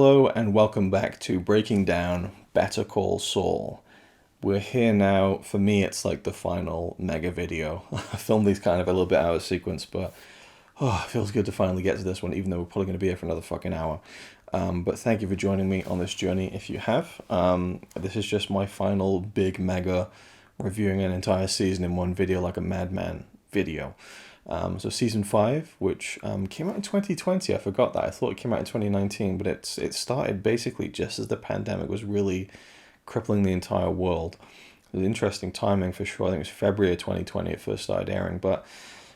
Hello and welcome back to Breaking Down Better Call Saul. We're here now. For me, it's like the final mega video. I filmed these kind of a little bit out of sequence, but it feels good to finally get to this one, even though we're probably going to be here for another fucking hour. But thank you for joining me on this journey if you have. This is just my final big mega reviewing an entire season in one video like a madman video. So season 5, which came out in 2020, I forgot that. I thought it came out in 2019, but it started basically just as the pandemic was really crippling the entire world. It was interesting timing for sure. I think it was February of 2020 it first started airing, but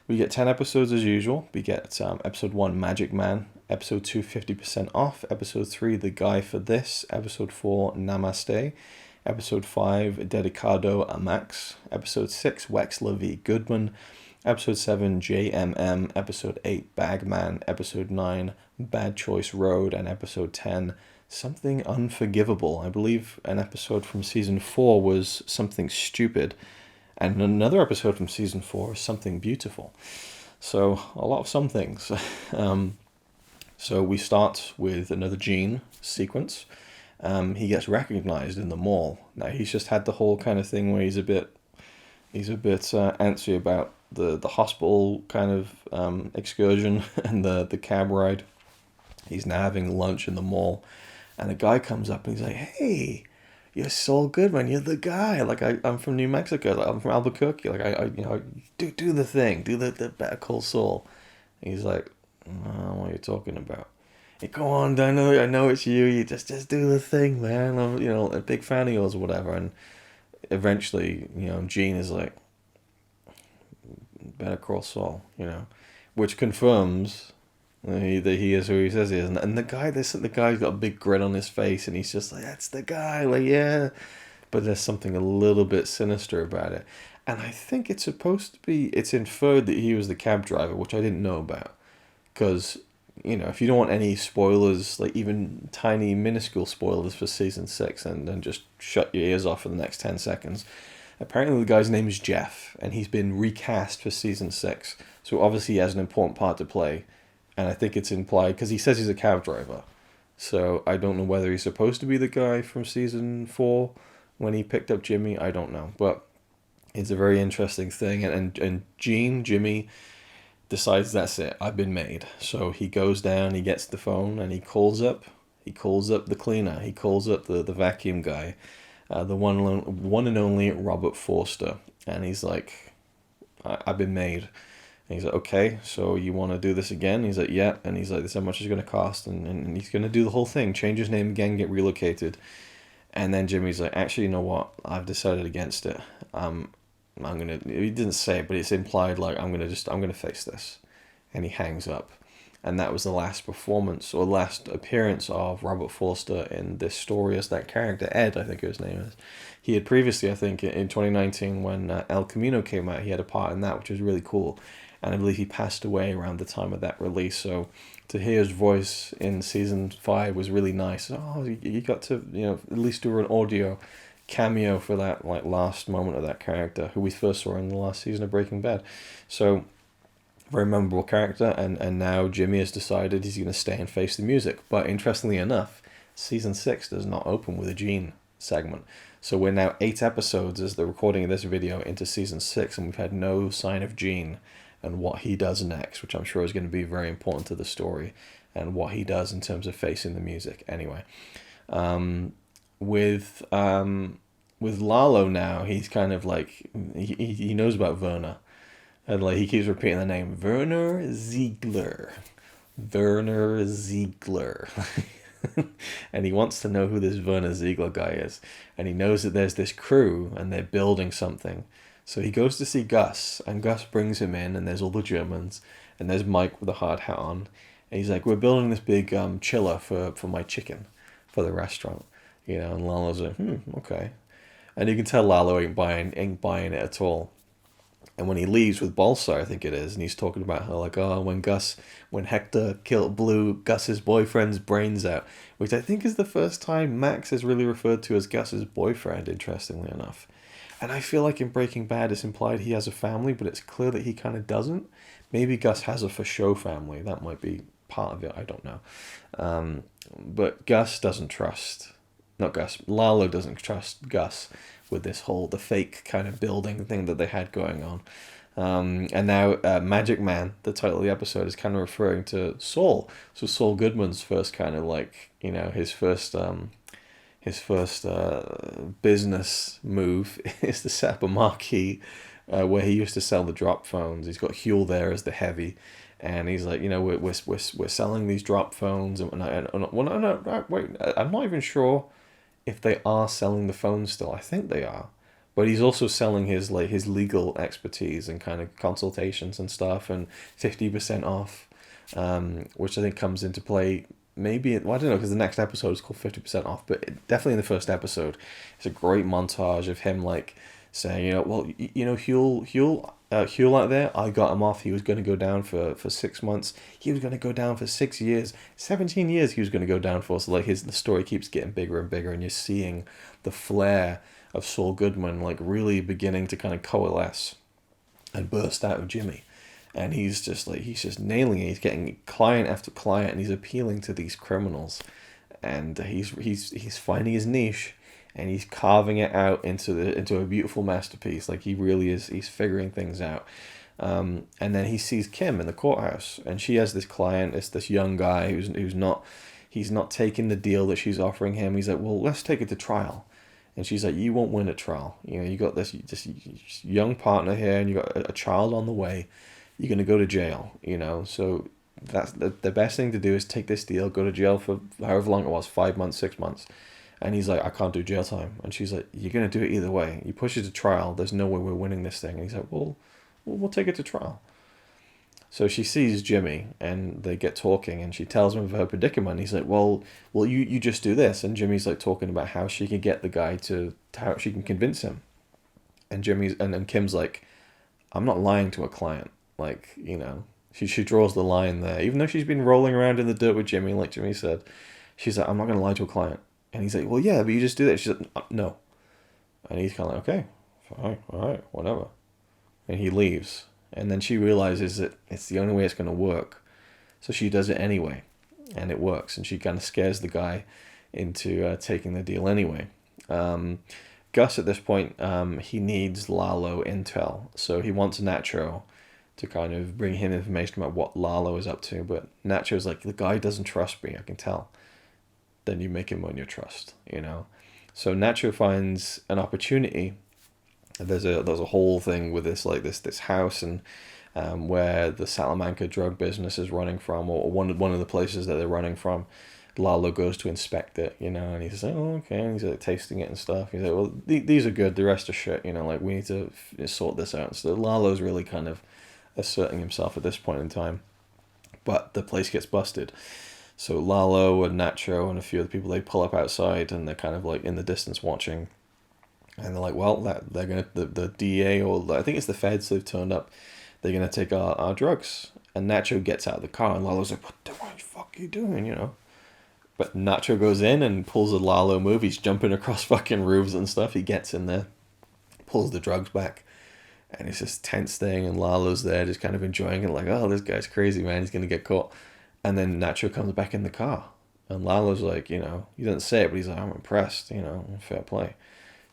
we get 10 episodes as usual. We get episode 1, Magic Man, episode 2, 50% Off, episode 3, The Guy for This, episode 4, Namaste, episode 5, Dedicado a Max, episode 6, Wexler v. Goodman, episode 7, JMM, episode 8, Bagman, episode 9, Bad Choice Road, and episode 10, Something Unforgivable. I believe an episode from season 4 was Something Stupid, and another episode from season 4 is Something Beautiful. So, a lot of some things. So we start with another Gene sequence. He gets recognized in the mall. Now, he's just had the whole kind of thing where he's a bit antsy about the hospital kind of excursion and the cab ride. He's now having lunch in the mall, and a guy comes up and he's like, "Hey, you're Saul Goodman. You're the guy. Like I'm from New Mexico. Like, I'm from Albuquerque. Like I do the thing. Do the Better Call Saul." And he's like, "What are you talking about?" Hey, go on, I know it's you. You just do the thing, man. I'm a big fan of yours or whatever. And eventually, Gene is like, Better Call Saul, which confirms that he is who he says he is. And the guy's got a big grin on his face, and he's just like, that's the guy, like, yeah. But there's something a little bit sinister about it. And I think it's inferred that he was the cab driver, which I didn't know about. Because, if you don't want any spoilers, like even tiny, minuscule spoilers for season 6, and then just shut your ears off for the next 10 seconds. Apparently the guy's name is Jeff, and he's been recast for season 6. So obviously he has an important part to play. And I think it's implied, because he says he's a cab driver. So I don't know whether he's supposed to be the guy from season 4 when he picked up Jimmy. I don't know. But it's a very interesting thing. And Jimmy, decides that's it. I've been made. So he goes down, he gets the phone, and he calls up the cleaner. He calls up the vacuum guy. The one and only Robert Forster. And he's like, I've been made. And he's like, okay, so you want to do this again? He's like, yeah. And he's like, this is how much it's going to cost. And he's going to do the whole thing, change his name again, get relocated. And then Jimmy's like, actually, you know what? I've decided against it. He didn't say it, but it's implied, like, I'm going to face this. And he hangs up. And that was the last performance or last appearance of Robert Forster in this story as that character, Ed, I think his name is. He had previously, I think, in 2019, when El Camino came out, he had a part in that, which was really cool. And I believe he passed away around the time of that release. So to hear his voice in season 5 was really nice. Oh, you got to, at least do an audio cameo for that, like, last moment of that character, who we first saw in the last season of Breaking Bad. So very memorable character, and now Jimmy has decided he's going to stay and face the music. But interestingly enough, season 6 does not open with a Gene segment. So we're now 8 episodes as the recording of this video into season 6, and we've had no sign of Gene and what he does next, which I'm sure is going to be very important to the story, and what he does in terms of facing the music. Anyway, with Lalo now, he's kind of like, he knows about Werner. And like he keeps repeating the name Werner Ziegler. Werner Ziegler. And he wants to know who this Werner Ziegler guy is. And he knows that there's this crew and they're building something. So he goes to see Gus, and Gus brings him in, and there's all the Germans, and there's Mike with a hard hat on. And he's like, we're building this big chiller for my chicken for the restaurant. And Lalo's like, okay. And you can tell Lalo ain't buying it at all. And when he leaves with Balsa, I think it is, and he's talking about how, like, when Hector blew Gus's boyfriend's brains out, which I think is the first time Max is really referred to as Gus's boyfriend, interestingly enough. And I feel like in Breaking Bad it's implied he has a family, but it's clear that he kind of doesn't. Maybe Gus has a for show family. That might be part of it. I don't know. But Gus doesn't trust, not Gus, Lalo doesn't trust Gus with this whole, the fake kind of building thing that they had going on. And now Magic Man, the title of the episode, is kind of referring to Saul. So Saul Goodman's first kind of like, his first business move is to set up a marquee where he used to sell the drop phones. He's got Huel there as the heavy, and he's like, we're selling these drop phones, and wait, I'm not even sure if they are selling the phones still. I think they are, but he's also selling his legal expertise and kind of consultations and stuff, and 50% off, which I think comes into play. Maybe, well, I don't know, because the next episode is called 50% off, but definitely in the first episode, it's a great montage of him like saying, Huel out there, I got him off. He was going to go down for 6 months. He was going to go down for 6 years, 17 years. He was going to go down for. So like the story keeps getting bigger and bigger, and you're seeing the flair of Saul Goodman like really beginning to kind of coalesce and burst out of Jimmy. And he's just nailing it. He's getting client after client, and he's appealing to these criminals, and he's finding his niche, and he's carving it out into a beautiful masterpiece. Like he really is. He's figuring things out. And then he sees Kim in the courthouse, and she has this client. It's this young guy who's not taking the deal that she's offering him. He's like, well, let's take it to trial. And she's like, you won't win at trial. You got this young partner here, and you got a child on the way. You're going to go to jail, so that's the best thing to do is take this deal, go to jail for however long it was, 5 months, 6 months. And he's like, I can't do jail time. And she's like, you're going to do it either way. You push it to trial. There's no way we're winning this thing. And he's like, well, we'll take it to trial. So she sees Jimmy, and they get talking, and she tells him of her predicament. He's like, well, you just do this. And Jimmy's like talking about how she can get the guy to how she can convince him. And Kim's like, I'm not lying to a client. Like, she draws the line there. Even though she's been rolling around in the dirt with Jimmy, like Jimmy said, she's like, I'm not going to lie to a client. And he's like, well, yeah, but you just do that. She's like, no. And he's kind of like, okay, fine, all right, whatever. And he leaves. And then she realizes that it's the only way it's going to work. So she does it anyway. And it works. And she kind of scares the guy into taking the deal anyway. Gus, at this point, he needs Lalo intel. So he wants Nacho to kind of bring him information about what Lalo is up to. But Nacho's like, the guy doesn't trust me, I can tell. Then you make him earn your trust, So Nacho finds an opportunity. There's a whole thing with this house, and where the Salamanca drug business is running from, or one of the places that they're running from. Lalo goes to inspect it, and he's like, oh, okay, and he's like tasting it and stuff. He's like, well, these are good, the rest are shit, like we need to sort this out. So Lalo's really kind of asserting himself at this point in time, but the place gets busted. So Lalo and Nacho and a few other people, they pull up outside, and they're kind of like in the distance watching, and they're like, well, they're gonna the DEA, or I think it's the feds, they've turned up. They're gonna take our drugs. And Nacho gets out of the car, and Lalo's like, what the fuck are you doing, But Nacho goes in and pulls a Lalo move. He's jumping across fucking roofs and stuff. He gets in there, pulls the drugs back, and it's this tense thing, and Lalo's there just kind of enjoying it, like, oh, this guy's crazy, man, he's gonna get caught. And then Nacho comes back in the car, and Lalo's like, he doesn't say it, but he's like, I'm impressed, fair play.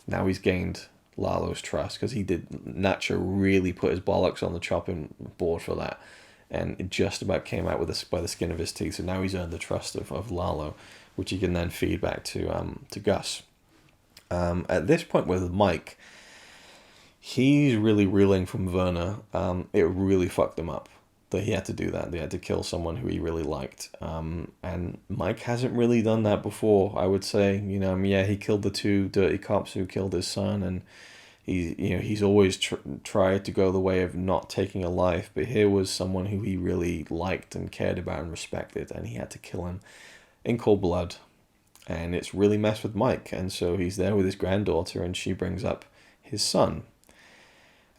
Now he's gained Lalo's trust, because Nacho really put his bollocks on the chopping board for that, and it just about came out by the skin of his teeth. So now he's earned the trust of Lalo, which he can then feed back to Gus. At this point with Mike, he's really reeling from Werner. It really fucked him up that he had to do that. They had to kill someone who he really liked. And Mike hasn't really done that before, I would say. He killed the two dirty cops who killed his son, and he's always tried to go the way of not taking a life. But here was someone who he really liked and cared about and respected, and he had to kill him in cold blood. And it's really messed with Mike. And so he's there with his granddaughter, and she brings up his son.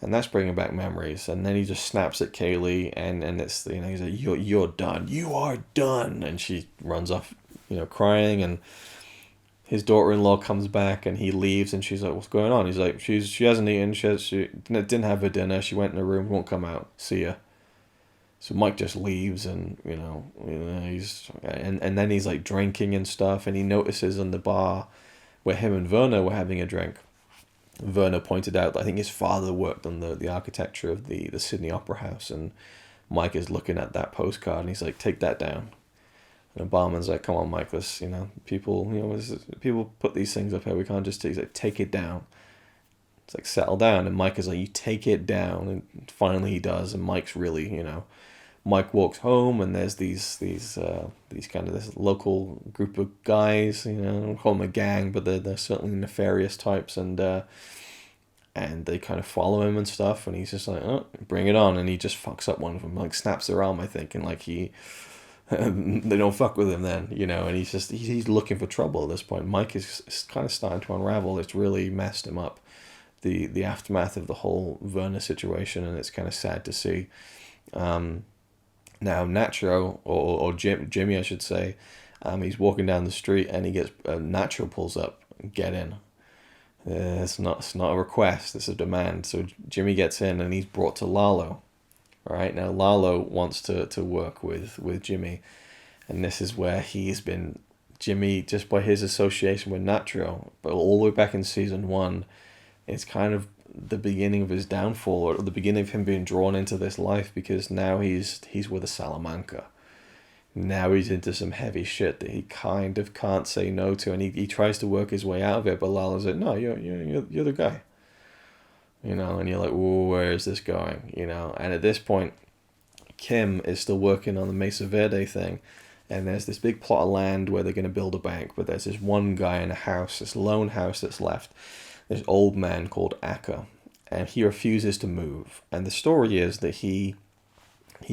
And that's bringing back memories. And then he just snaps at Kaylee, and it's, he's like, you're done. You are done. And she runs off, crying. And his daughter-in-law comes back, and he leaves, and she's like, what's going on? He's like, she hasn't eaten. She didn't have her dinner. She went in her room, won't come out. See ya. So Mike just leaves, and he's and then he's like drinking and stuff, and he notices in the bar where him and Werner were having a drink. Werner pointed out that I think his father worked on the architecture of the Sydney Opera House, and Mike is looking at that postcard, and he's like, "Take that down." And the barman's like, "Come on, Mike, let's, people, people put these things up here. We can't just take it down." It's like, settle down. And Mike is like, "You take it down." And finally he does. And Mike's really, Mike walks home, and there's these kind of this local group of guys. I don't call them a gang, but they're certainly nefarious types, and they kind of follow him and stuff. And he's just like, "Oh, bring it on!" And he just fucks up one of them, like snaps their arm, I think, and like they don't fuck with him then, And he's looking for trouble at this point. Mike is kind of starting to unravel. It's really messed him up. The aftermath of the whole Werner situation, and it's kind of sad to see. Now Nacho, or Jimmy I should say, he's walking down the street, and he gets Nacho pulls up, "Get in." It's not a request, it's a demand. So Jimmy gets in, and he's brought to Lalo. Right now Lalo wants to work with Jimmy, and this is where he's been, Jimmy, just by his association with Nacho, but all the way back in season 1, it's kind of the beginning of his downfall, or the beginning of him being drawn into this life, because now he's with a Salamanca. Now he's into some heavy shit that he kind of can't say no to, and he tries to work his way out of it, but Lalo's like, "No, you're the guy." And you're like, "Whoa, where is this going?" And at this point, Kim is still working on the Mesa Verde thing, and there's this big plot of land where they're going to build a bank, but there's this one guy in a house, this lone house that's left, this old man called Akka, and he refuses to move. And the story is that he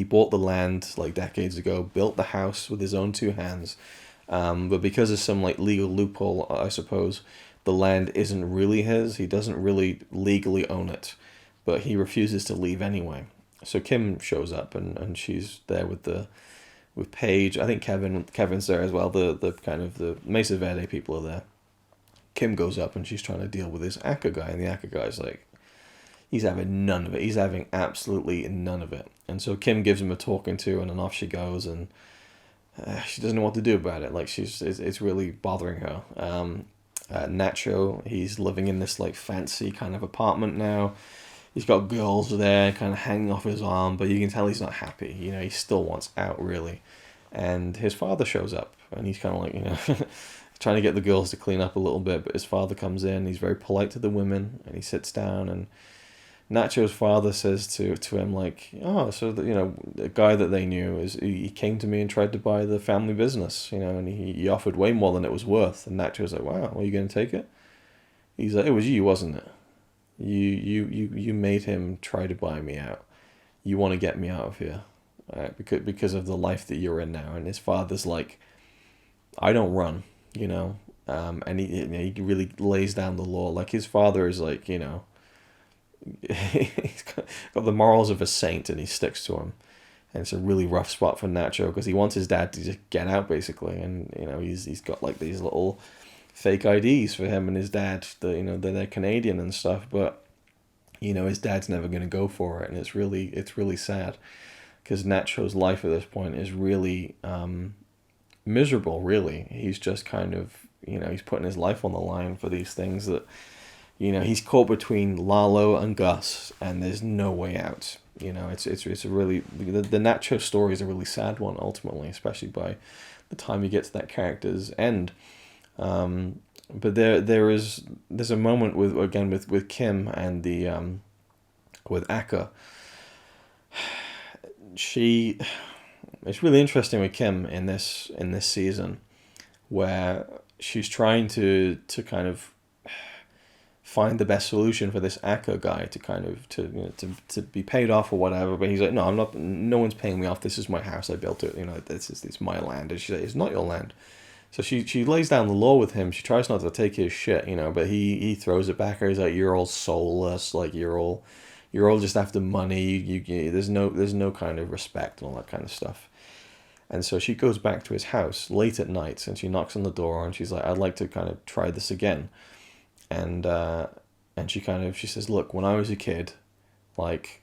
bought the land like decades ago, built the house with his own 2 hands, but because of some like legal loophole, I suppose, the land isn't really his. He doesn't really legally own it, but he refuses to leave anyway. So Kim shows up, and she's there with Paige. I think Kevin's there as well. The kind of the Mesa Verde people are there. Kim goes up, and she's trying to deal with this Akka guy, and the Akka guy's like, he's having none of it. He's having absolutely none of it. And so Kim gives him a talking to, and then off she goes, and she doesn't know what to do about it. Like, it's really bothering her. Nacho, he's living in this like fancy kind of apartment now. He's got girls there kind of hanging off his arm, but you can tell he's not happy. He still wants out, really. And his father shows up, and he's kind of like, trying to get the girls to clean up a little bit, but his father comes in. He's very polite to the women, and he sits down, and Nacho's father says to him, like, "Oh, so the guy that they knew, he came to me and tried to buy the family business, and he offered way more than it was worth." And Nacho's like, "Wow, are you going to take it?" He's like, "It was you, wasn't it? You made him try to buy me out. You want to get me out of here, right? Because of the life that you're in now." And his father's like, "I don't run, and he really lays down the law. Like, his father is like, he's got the morals of a saint, and he sticks to him. And it's a really rough spot for Nacho, because he wants his dad to just get out, basically. And he's got like these little fake IDs for him and his dad. They're Canadian and stuff, but his dad's never going to go for it, and it's really sad, because Nacho's life at this point is really miserable. Really, he's just kind of he's putting his life on the line for these things that. He's caught between Lalo and Gus, and there's no way out. It's a really, the Nacho story is a really sad one ultimately, especially by the time you get to that character's end. But there's a moment with Kim and with Akka. It's really interesting with Kim in this season, where she's trying to kind of find the best solution for this Akka guy to kind of to be paid off or whatever, but he's like, "No, I'm not. No one's paying me off. This is my house. I built it. It's my land." And she's like, "It's not your land." So she lays down the law with him. She tries not to take his shit, but he throws it back. Or he's like, "You're all soulless. Like you're all just after money. There's no kind of respect and all that kind of stuff." And so she goes back to his house late at night, and she knocks on the door, and she's like, "I'd like to kind of try this again." And she says, "Look, when I was a kid, like,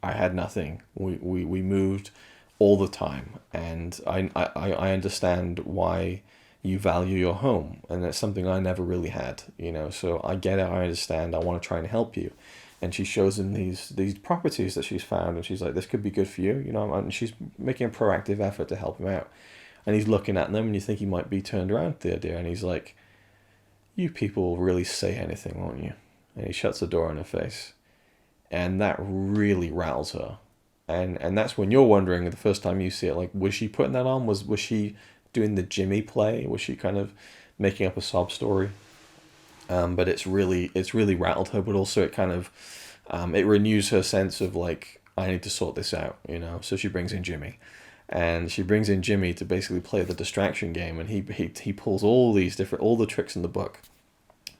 I had nothing. We moved all the time, and I understand why you value your home, and that's something I never really had, you know. So I get it. I understand. I want to try and help you. And she shows him these properties that she's found, and she's like, this could be good for you, you know. And she's making a proactive effort to help him out. And he's looking at them, and you think he might be turned around to the idea, and he's like, you people really say anything, won't you? And he shuts the door in her face. And that really rattles her. And that's when you're wondering the first time you see it, like, was she putting that on? Was she doing the Jimmy play? Was she kind of making up a sob story? But it's really rattled her, but also it kind of it renews her sense of like, I need to sort this out, you know. So she brings in Jimmy, and she brings in Jimmy to basically play the distraction game, and he pulls all the tricks in the book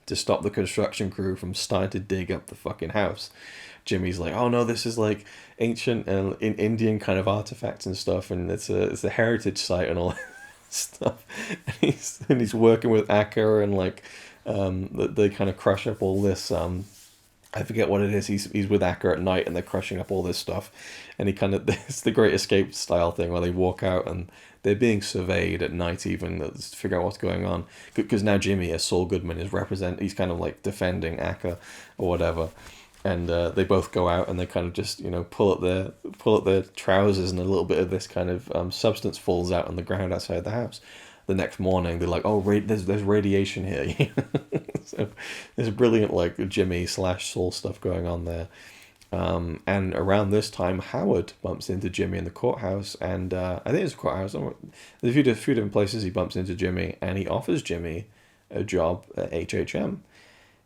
to stop the construction crew from starting to dig up the fucking house. Jimmy's like, oh no, this is like ancient and in Indian kind of artifacts and stuff, and it's a heritage site and all that stuff. And he's working with Akka, and like they kind of crush up all this. I forget what it is. He's with Akka at night, and they're crushing up all this stuff, and he kind of it's the Great Escape style thing where they walk out and they're being surveyed at night even to figure out what's going on, because now Jimmy, as Saul Goodman, he's kind of like defending Akka or whatever. And they both go out, and they kind of just, you know, pull up their trousers, and a little bit of this kind of substance falls out on the ground outside the house. The next morning, they're like, oh, there's radiation here. So there's brilliant like Jimmy / Saul stuff going on there. And around this time, Howard bumps into Jimmy in the courthouse, and I think it's a courthouse. There's a few different places he bumps into Jimmy, and he offers Jimmy a job at HHM.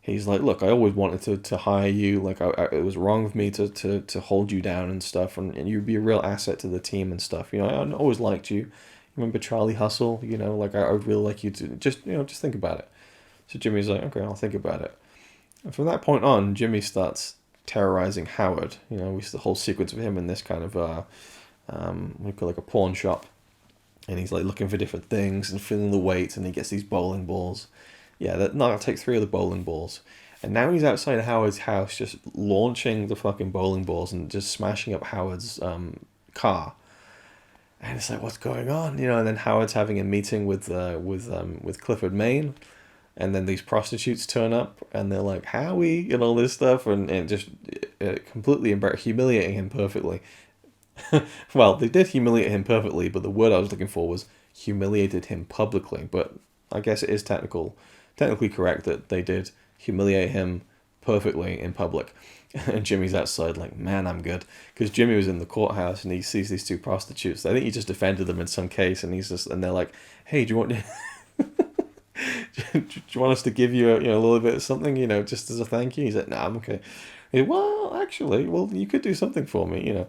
He's like, look, I always wanted to hire you. Like, it was wrong of me to hold you down and stuff, and you'd be a real asset to the team and stuff. You know, I always liked you. Remember Charlie Hustle? You know, like, I would really like you to just think about it. So Jimmy's like, okay, I'll think about it. And from that point on, Jimmy starts terrorizing Howard. You know, we see the whole sequence of him in this kind of, we call like a pawn shop. And he's like looking for different things and feeling the weight, and he gets these bowling balls. Yeah, I'll take 3 of the bowling balls. And now he's outside Howard's house just launching the fucking bowling balls and just smashing up Howard's car. And it's like, what's going on? You know, and then Howard's having a meeting with Clifford Maine. And then these prostitutes turn up, and they're like, Howie, and all this stuff. And just completely humiliating him perfectly. Well, they did humiliate him perfectly, but the word I was looking for was humiliated him publicly. But I guess it is technically correct that they did humiliate him perfectly in public. And Jimmy's outside like, man, I'm good. Because Jimmy was in the courthouse, and he sees these 2 prostitutes. I think he just defended them in some case, and they're like, hey, do you want do you want us to give you a little bit of something, you know, just as a thank you? He's like, nah, I'm okay. He's like, well, actually, you could do something for me, you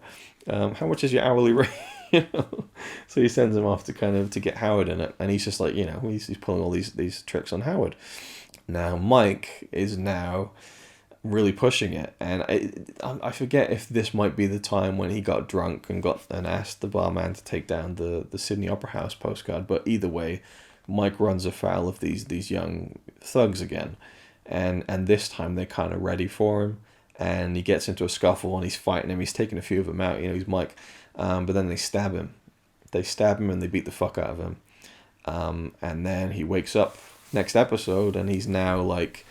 know. How much is your hourly rate? You know? So he sends him off to get Howard in it, and he's just like, you know, he's pulling all these tricks on Howard. Now Mike is now really pushing it, and I forget if this might be the time when he got drunk and asked the barman to take down the Sydney Opera House postcard. But either way, Mike runs afoul of these young thugs again, and this time they're kind of ready for him, and he gets into a scuffle, and he's fighting him. He's taking a few of them out, you know, he's Mike, but then they stab him. And they beat the fuck out of him, and then he wakes up next episode, and he's now like,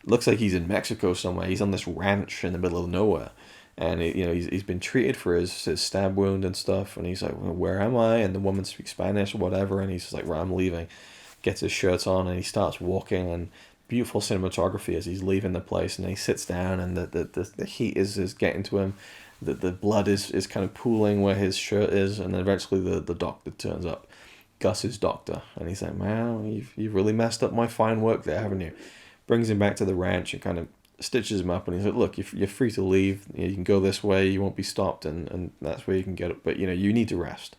looks like he's in Mexico somewhere. He's on this ranch in the middle of nowhere, and he's been treated for his stab wound and stuff, and he's like, well, where am I? And the woman speaks Spanish or whatever, and he's just like, right, I'm leaving. Gets his shirt on, and he starts walking, and beautiful cinematography as he's leaving the place, and he sits down, and the heat is getting to him. The blood is kind of pooling where his shirt is, and then eventually the doctor turns up, Gus's doctor, and he's like, man, you've really messed up my fine work there, haven't you? Brings him back to the ranch and kind of stitches him up, and he's like, look, you're free to leave. You can go this way, you won't be stopped, and that's where you can get it, but you need to rest.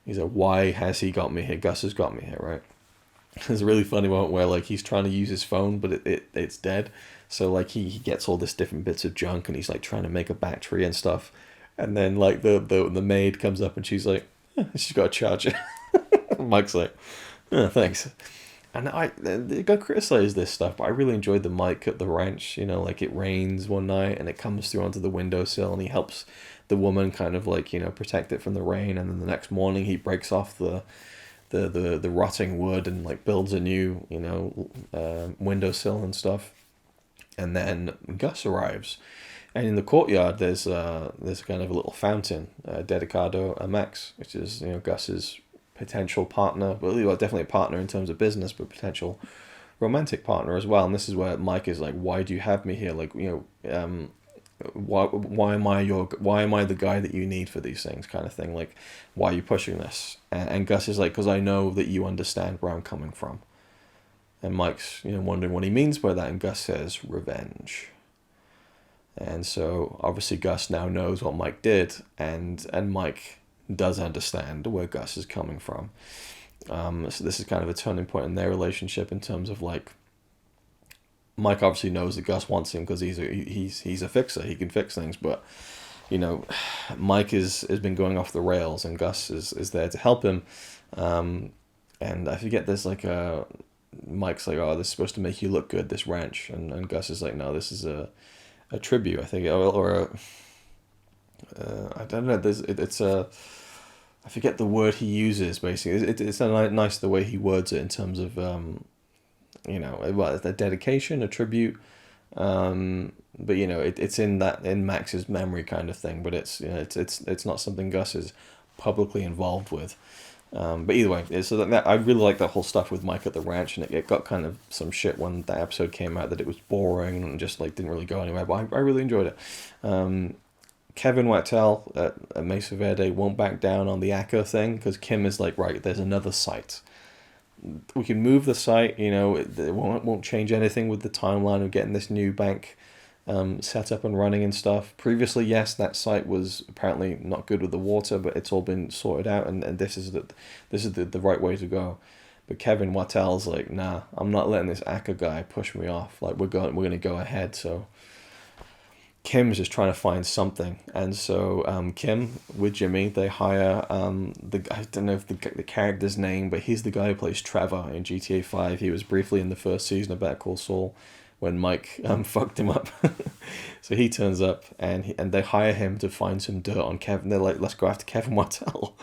He's like, why has he got me here? Gus has got me here, right? There's a really funny moment where like he's trying to use his phone, but it's dead. So like he gets all this different bits of junk, and he's like trying to make a battery and stuff. And then like the maid comes up, and she's like, she's got a charger. Mike's like, oh, thanks. And I got criticized this stuff, but I really enjoyed the Mike at the ranch. Like it rains one night and it comes through onto the windowsill, and he helps the woman kind of like protect it from the rain. And then the next morning he breaks off the rotting wood and like builds a new windowsill and stuff. And then Gus arrives, and in the courtyard there's kind of a little fountain, dedicado a Max, which is Gus's potential partner, well, definitely a partner in terms of business, but potential romantic partner as well. And this is where Mike is like, "Why do you have me here? Like, why am I the guy that you need for these things?" kind of thing. Like, why are you pushing this? And Gus is like, "Because I know that you understand where I'm coming from." And Mike's wondering what he means by that, and Gus says, "Revenge." And so obviously Gus now knows what Mike did, and Mike does understand where Gus is coming from. So this is kind of a turning point in their relationship in terms of like, Mike obviously knows that Gus wants him because he's a fixer. He can fix things, but Mike has been going off the rails, and Gus is there to help him. And I forget, there's like Mike's like, "Oh, this is supposed to make you look good, this ranch," and Gus is like, "No, this is a tribute, I think, or I don't know. It's a, I forget the word he uses. Basically, it's nice the way he words it in terms of a dedication, a tribute. But it's in Max's memory kind of thing. But it's not something Gus is publicly involved with. But either way, so that I really like that whole stuff with Mike at the ranch, and it got kind of some shit when that episode came out that it was boring and just like didn't really go anywhere. But I really enjoyed it. Kevin Wattel at Mesa Verde won't back down on the Acker thing, because Kim is like, "Right, there's another site. We can move the site, it won't change anything with the timeline of getting this new bank set up and running and stuff. Previously, yes, that site was apparently not good with the water, but it's all been sorted out, and this is the right way to go." But Kevin Wattel's like, "Nah, I'm not letting this Acker guy push me off. Like, we're gonna go ahead." So Kim's just trying to find something, and so Kim with Jimmy, they hire I don't know if the character's name, but he's the guy who plays Trevor in GTA 5. He was briefly in the first season of Better Call Saul when Mike fucked him up. So he turns up, and they hire him to find some dirt on Kevin. They're like, "Let's go after Kevin Wattel."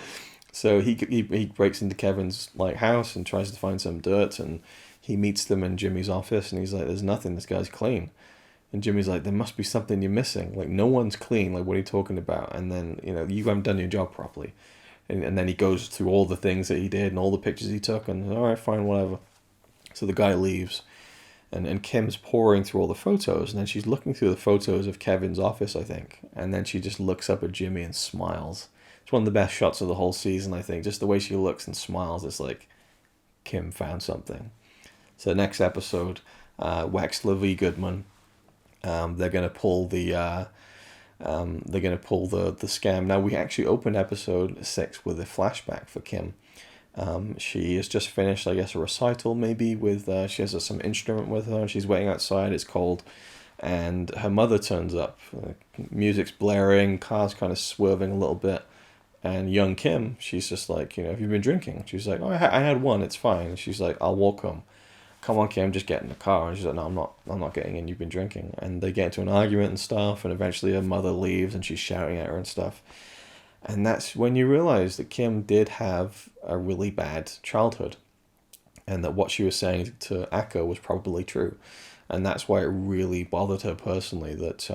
So he breaks into Kevin's like house and tries to find some dirt, and he meets them in Jimmy's office, and he's like, "There's nothing. This guy's clean." And Jimmy's like, "There must be something you're missing. Like, no one's clean. Like, what are you talking about?" And then, you haven't done your job properly. And then he goes through all the things that he did and all the pictures he took, and all right, fine, whatever. So the guy leaves, and Kim's pouring through all the photos, and then she's looking through the photos of Kevin's office, I think. And then she just looks up at Jimmy and smiles. It's one of the best shots of the whole season, I think. Just the way she looks and smiles, it's like, Kim found something. So next episode, Wexler v. Goodman. They're gonna pull the scam. Now, we actually opened episode 6 with a flashback for Kim. She has just finished, I guess, a recital maybe with she has some instrument with her, and she's waiting outside. It's cold, and her mother turns up. Music's blaring, cars kind of swerving a little bit, and young Kim, she's just like, "Have you been drinking?" She's like, "Oh, I had one. It's fine." And she's like, "I'll walk home." "Come on, Kim, just get in the car." And she's like, "No, I'm not getting in. You've been drinking." And they get into an argument and stuff, and eventually her mother leaves, and she's shouting at her and stuff. And that's when you realize that Kim did have a really bad childhood, and that what she was saying to Acker was probably true. And that's why it really bothered her personally, that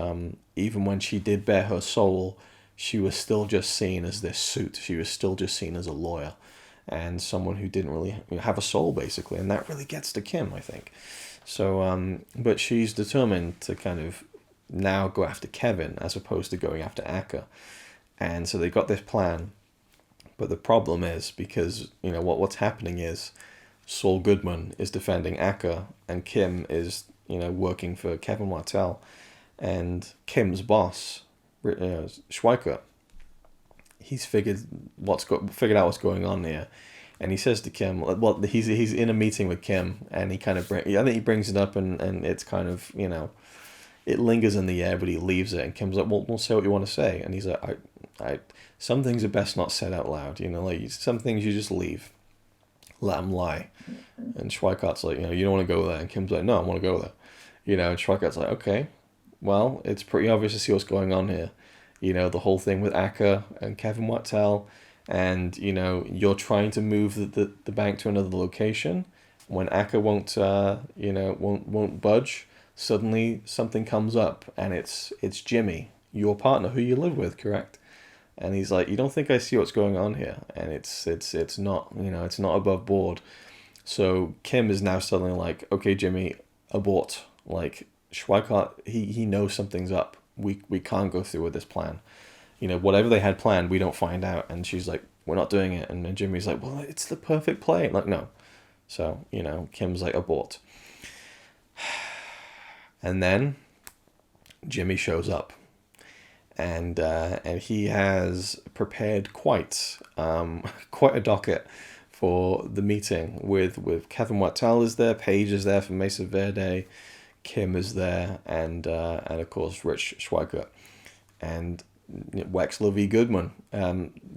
even when she did bare her soul, she was still just seen as this suit. She was still just seen as a lawyer and someone who didn't really have a soul, basically. And that really gets to Kim, I think. So, but she's determined to kind of now go after Kevin as opposed to going after Acker. And so they got this plan. But the problem is, because, what's happening is Saul Goodman is defending Acker, and Kim is, working for Kevin Wattel. And Kim's boss, Schweikert, he's figured out what's going on here, and he says to Kim, well, he's in a meeting with Kim, and he kind of I think he brings it up, and it's kind of, it lingers in the air, but he leaves it, and Kim's like, "Well, say what you want to say," and he's like, I some things are best not said out loud, like some things you just leave. let him lie. And Schweikart's like, you don't want to go there. And Kim's like, no, I want to go there. And Schweikart's like, okay, well, it's pretty obvious to see what's going on here. The whole thing with Acker and Kevin Wattel, and, you're trying to move the bank to another location. When Acker won't budge, suddenly something comes up, and it's Jimmy, your partner, who you live with, correct? And he's like, you don't think I see what's going on here? And it's not, it's not above board. So Kim is now suddenly like, okay, Jimmy, abort. Like, Schweikart, he knows something's up. We can't go through with this plan. Whatever they had planned, we don't find out. And she's like, we're not doing it. And Jimmy's like, well, it's the perfect play. Like, no. So, Kim's like, abort. And then Jimmy shows up. And he has prepared quite a docket for the meeting with Kevin Wattel is there, Paige is there from Mesa Verde, Kim is there, and of course Rich Schweikart and Wexler v. Goodman.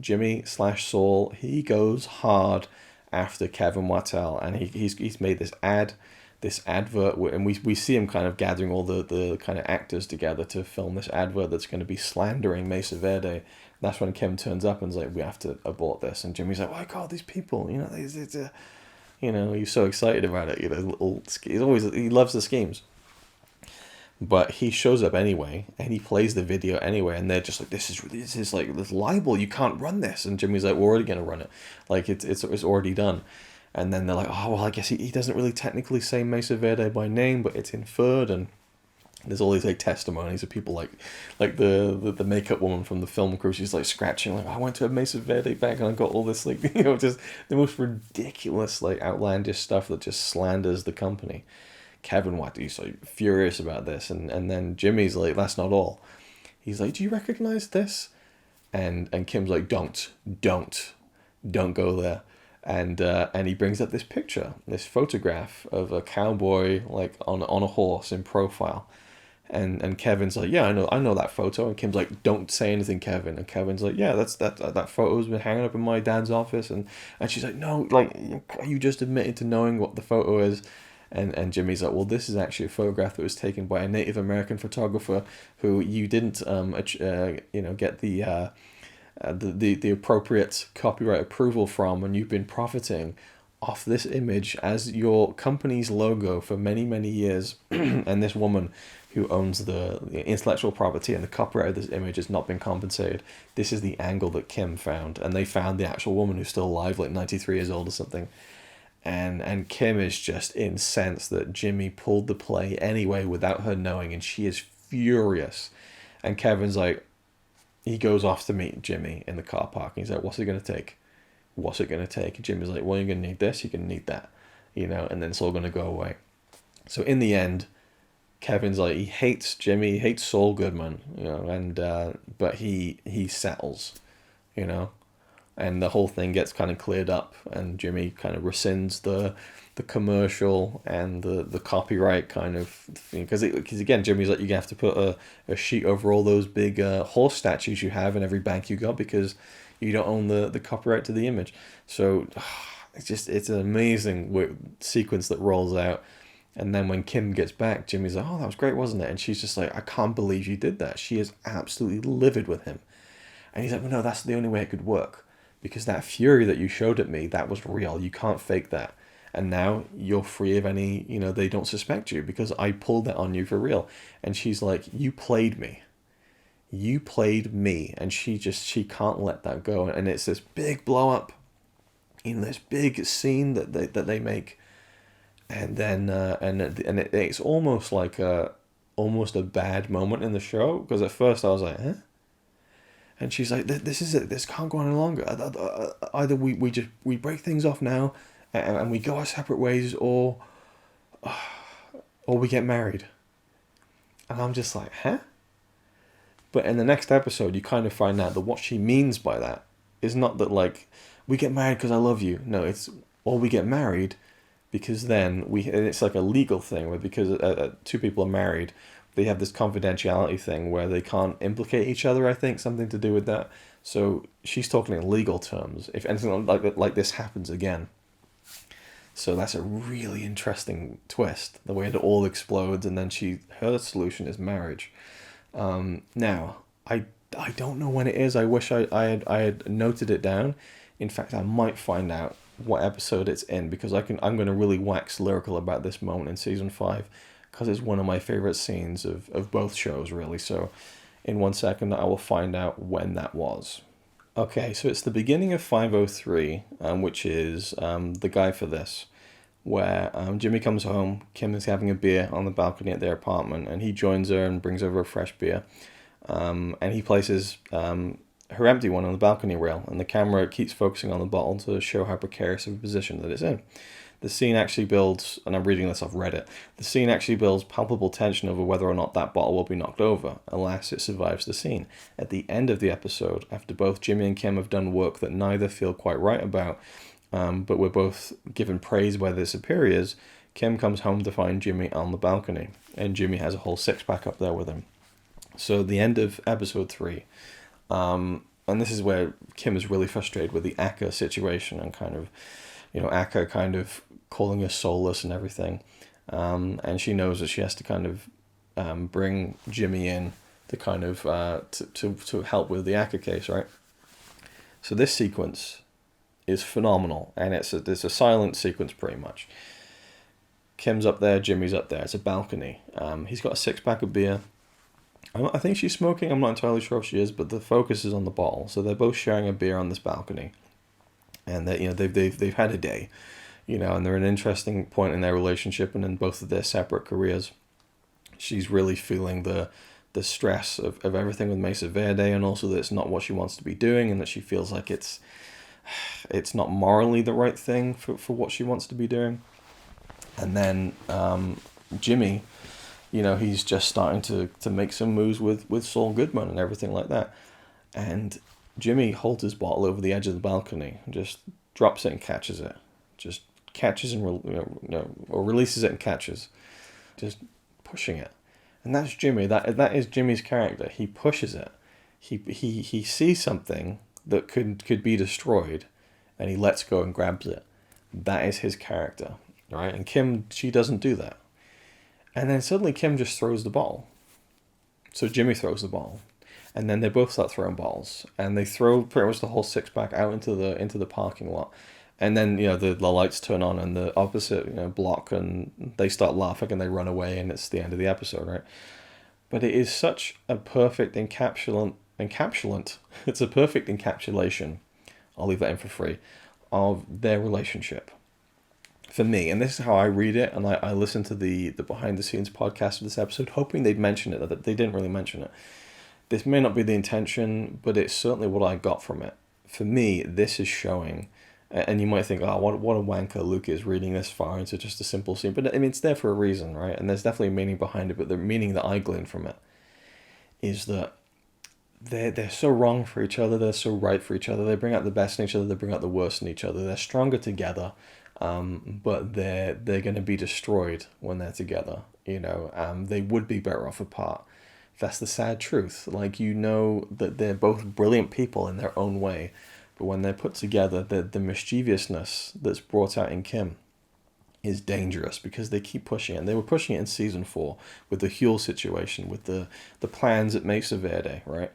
Jimmy / Saul, he goes hard after Kevin Wattel, and he's made this advert, and we see him kind of gathering all the kind of actors together to film this advert that's going to be slandering Mesa Verde. That's when Kim turns up and's like, we have to abort this. And Jimmy's like, why call these people? He's so excited about it. He loves the schemes. But he shows up anyway, and he plays the video anyway, and they're just like, this is like this libel. You can't run this. And Jimmy's like, we're already gonna run it. Like it's already done. And then they're like, oh well, I guess he doesn't really technically say Mesa Verde by name, but it's inferred. And there's all these like testimonies of people like the makeup woman from the film crew. She's like scratching, like, I went to a Mesa Verde bank and I got all this, like, just the most ridiculous, like, outlandish stuff that just slanders the company. Kevin Wattel's like furious about this, and then Jimmy's like, that's not all. He's like, do you recognize this? And Kim's like, don't go there. And he brings up this picture, this photograph of a cowboy like on a horse in profile. And Kevin's like, yeah, I know that photo. And Kim's like, don't say anything, Kevin. And Kevin's like, yeah, that photo's been hanging up in my dad's office. And she's like, no, like, you just admitted to knowing what the photo is. And Jimmy's like, well, this is actually a photograph that was taken by a Native American photographer who you didn't get the appropriate copyright approval from, and you've been profiting off this image as your company's logo for many, many years. And this woman who owns the intellectual property and the copyright of this image has not been compensated. This is the angle that Kim found, and they found the actual woman who's still alive, like 93 years old or something. And Kim is just incensed that Jimmy pulled the play anyway without her knowing, and she is furious. And Kevin's like, he goes off to meet Jimmy in the car park, and he's like, what's it going to take? What's it going to take? And Jimmy's like, well, you're going to need this, you're going to need that, and then it's all going to go away. So in the end, Kevin's like, he hates Jimmy, he hates Saul Goodman, and but he settles, and the whole thing gets kind of cleared up, and Jimmy kind of rescinds the commercial and the copyright kind of thing, because again, Jimmy's like, you have to put a sheet over all those big horse statues you have in every bank you got, because you don't own the copyright to the image. So it's an amazing sequence that rolls out. And then when Kim gets back, Jimmy's like, oh, that was great, wasn't it? And she's just like, I can't believe you did that. She is absolutely livid with him. And he's like, well, no, that's the only way it could work, because that fury that you showed at me, that was real. You can't fake that. And now you're free of any, they don't suspect you because I pulled that on you for real. And she's like, you played me. You played me. And she can't let that go. And it's this big blow up, this big scene that they make. And then, it's almost like almost a bad moment in the show, because at first I was like, huh? And she's like, this is it. This can't go on any longer. Either we break things off now, and we go our separate ways, or we get married. And I'm just like, huh? But in the next episode, you kind of find out that what she means by that is not that, like, we get married because I love you. No, it's, or we get married because then and it's like a legal thing where, because two people are married, they have this confidentiality thing where they can't implicate each other, I think, something to do with that. So she's talking in legal terms. If anything like this happens again, So that's a really interesting twist, the way it all explodes, and then her solution is marriage. Now, I don't know when it is. I wish I had noted it down. In fact, I might find out what episode it's in, because I'm going to really wax lyrical about this moment in season 5, because it's one of my favorite scenes of both shows, really. So in 1 second, I will find out when that was. Okay, so it's the beginning of 503, which is the guy for this, where Jimmy comes home. Kim is having a beer on the balcony at their apartment, and he joins her and brings over a fresh beer. And he places her empty one on the balcony rail, and the camera keeps focusing on the bottle to show how precarious of a position that it's in. The scene actually builds, and I'm reading this off Reddit, the scene actually builds palpable tension over whether or not that bottle will be knocked over, unless it survives the scene. At the end of the episode, after both Jimmy and Kim have done work that neither feel quite right about, but we're both given praise by their superiors, Kim comes home to find Jimmy on the balcony, and Jimmy has a whole six-pack up there with him. So the end of episode 3, and this is where Kim is really frustrated with the Akka situation, and kind of, Akka kind of calling her soulless and everything. And she knows that she has to kind of bring Jimmy in to kind of to help with the Akka case, right? So this sequence is phenomenal, and it's a silent sequence pretty much. Kim's up there, Jimmy's up there. It's a balcony. He's got a six-pack of beer. I think she's smoking. I'm not entirely sure if she is, but the focus is on the bottle. So they're both sharing a beer on this balcony, and they've had a day, and they're at an interesting point in their relationship and in both of their separate careers. She's really feeling the stress of everything with Mesa Verde, and also that it's not what she wants to be doing, and that she feels like it's not morally the right thing for what she wants to be doing. And then Jimmy, he's just starting to make some moves with Saul Goodman and everything like that. And Jimmy holds his bottle over the edge of the balcony and just drops it and catches it. Just catches and or releases it and catches. Just pushing it. And that's Jimmy. That is Jimmy's character. He pushes it. He sees something that could be destroyed, and he lets go and grabs it. That is his character, right? And Kim, she doesn't do that. And then suddenly Kim just throws the ball. So Jimmy throws the ball, and then they both start throwing balls, and they throw pretty much the whole six-pack out into the parking lot. And then the lights turn on, and the opposite block, and they start laughing and they run away, and it's the end of the episode, right? But it is such a perfect encapsulant. It's a perfect encapsulation. I'll leave that in for free, of their relationship. For me, and this is how I read it, and I listened to the behind the scenes podcast of this episode, hoping they'd mention it. That they didn't really mention it. This may not be the intention, but it's certainly what I got from it. For me, this is showing, and you might think, oh, what a wanker Luke is reading this far into just a simple scene. But I mean, it's there for a reason, right? And there's definitely a meaning behind it, but the meaning that I glean from it is that they're so wrong for each other, they're so right for each other, they bring out the best in each other, they bring out the worst in each other, they're stronger together, but they're going to be destroyed when they're together, they would be better off apart. That's the sad truth. That they're both brilliant people in their own way, but when they're put together, the mischievousness that's brought out in Kim is dangerous, because they keep pushing it. And they were pushing it in season 4 with the Huel situation, with the plans at Mesa Verde, right?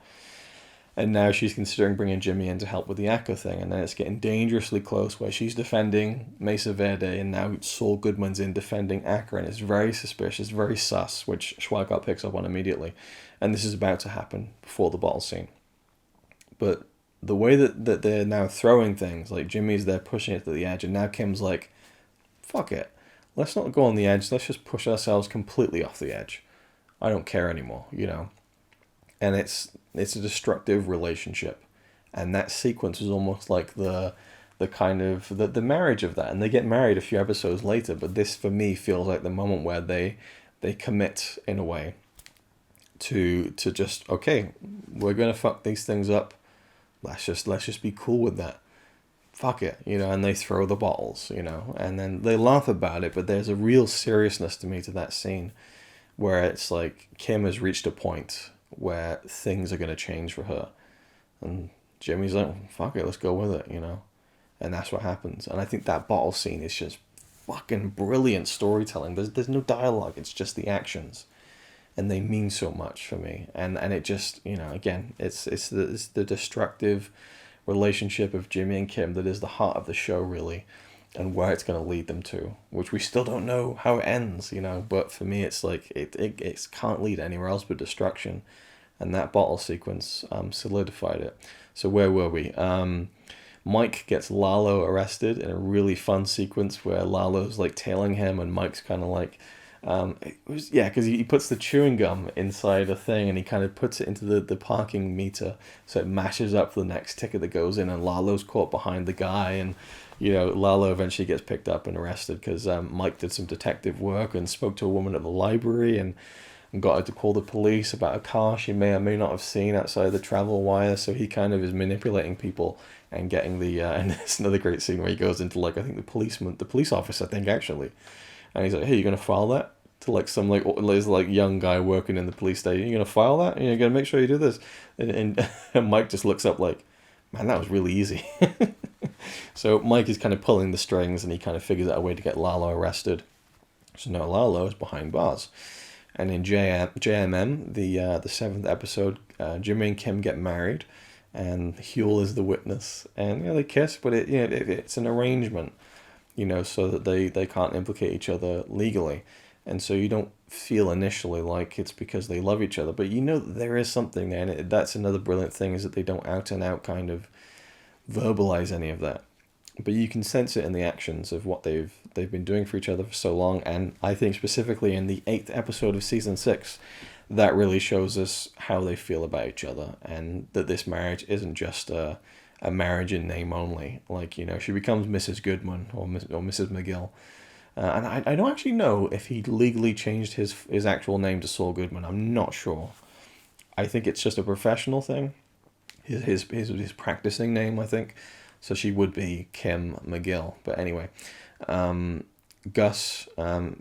And now she's considering bringing Jimmy in to help with the Akka thing, and then it's getting dangerously close where she's defending Mesa Verde, and now Saul Goodman's in defending Akka, and it's very suspicious, very sus, which Schweigart picks up on immediately. And this is about to happen before the bottle scene. But the way that they're now throwing things, like Jimmy's there pushing it to the edge, and now Kim's like, fuck it, let's not go on the edge, let's just push ourselves completely off the edge. I don't care anymore, And it's a destructive relationship. And that sequence is almost like the kind of the marriage of that. And they get married a few episodes later, but this for me feels like the moment where they commit in a way to just, okay, we're gonna fuck these things up. Let's just be cool with that. Fuck it, and they throw the bottles, and then they laugh about it, but there's a real seriousness to me to that scene where it's like Kim has reached a point where things are going to change for her, and Jimmy's like, fuck it, let's go with it, and that's what happens. And I think that bottle scene is just fucking brilliant storytelling. There's no dialogue. It's just the actions, and they mean so much for me. And it just, again, it's the destructive relationship of Jimmy and Kim that is the heart of the show, really, and where it's going to lead them to, which we still don't know how it ends, but for me it's like it can't lead anywhere else but destruction, and that bottle sequence solidified it. So where were we? Mike gets Lalo arrested in a really fun sequence where Lalo's like tailing him and Mike's kind of like because he puts the chewing gum inside a thing and he kind of puts it into the parking meter so it matches up for the next ticket that goes in, and Lalo's caught behind the guy, and Lalo eventually gets picked up and arrested because Mike did some detective work and spoke to a woman at the library and got her to call the police about a car she may or may not have seen outside the travel wire. So he kind of is manipulating people and getting and it's another great scene where he goes into like, I think the police officer, I think actually, and he's like, hey, you gonna file that? To like some like young guy working in the police station, you gonna file that? You gotta make sure you do this. And Mike just looks up like, man, that was really easy. So Mike is kind of pulling the strings, and he kind of figures out a way to get Lalo arrested. So now Lalo is behind bars. And in JMM, the seventh episode, Jimmy and Kim get married, and Huel is the witness, and they kiss, but it's an arrangement, so that they can't implicate each other legally. And so you don't feel initially like it's because they love each other, but that there is something there, and that's another brilliant thing, is that they don't out and out kind of verbalize any of that. But you can sense it in the actions of what they've been doing for each other for so long, and I think specifically in the 8th episode of season 6, that really shows us how they feel about each other, and that this marriage isn't just a marriage in name only. Like, she becomes Mrs. Goodman or Mrs. McGill. And I don't actually know if he legally changed his actual name to Saul Goodman. I'm not sure. I think it's just a professional thing. His practicing name, I think. So she would be Kim McGill. But anyway, Gus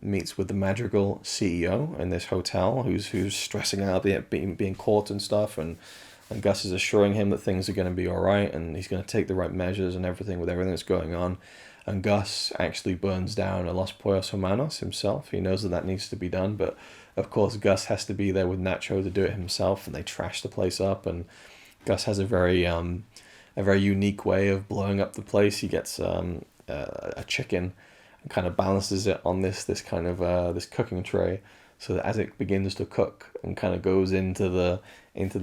meets with the Madrigal CEO in this hotel, who's stressing out being caught and stuff, and Gus is assuring him that things are going to be all right, and he's going to take the right measures and everything with everything that's going on. And Gus actually burns down a Los Pollos Hermanos himself. He knows that needs to be done, but of course Gus has to be there with Nacho to do it himself, and they trash the place up. And Gus has a very unique way of blowing up the place. He gets a chicken and kind of balances it on this kind of this cooking tray, so that as it begins to cook and kind of goes into the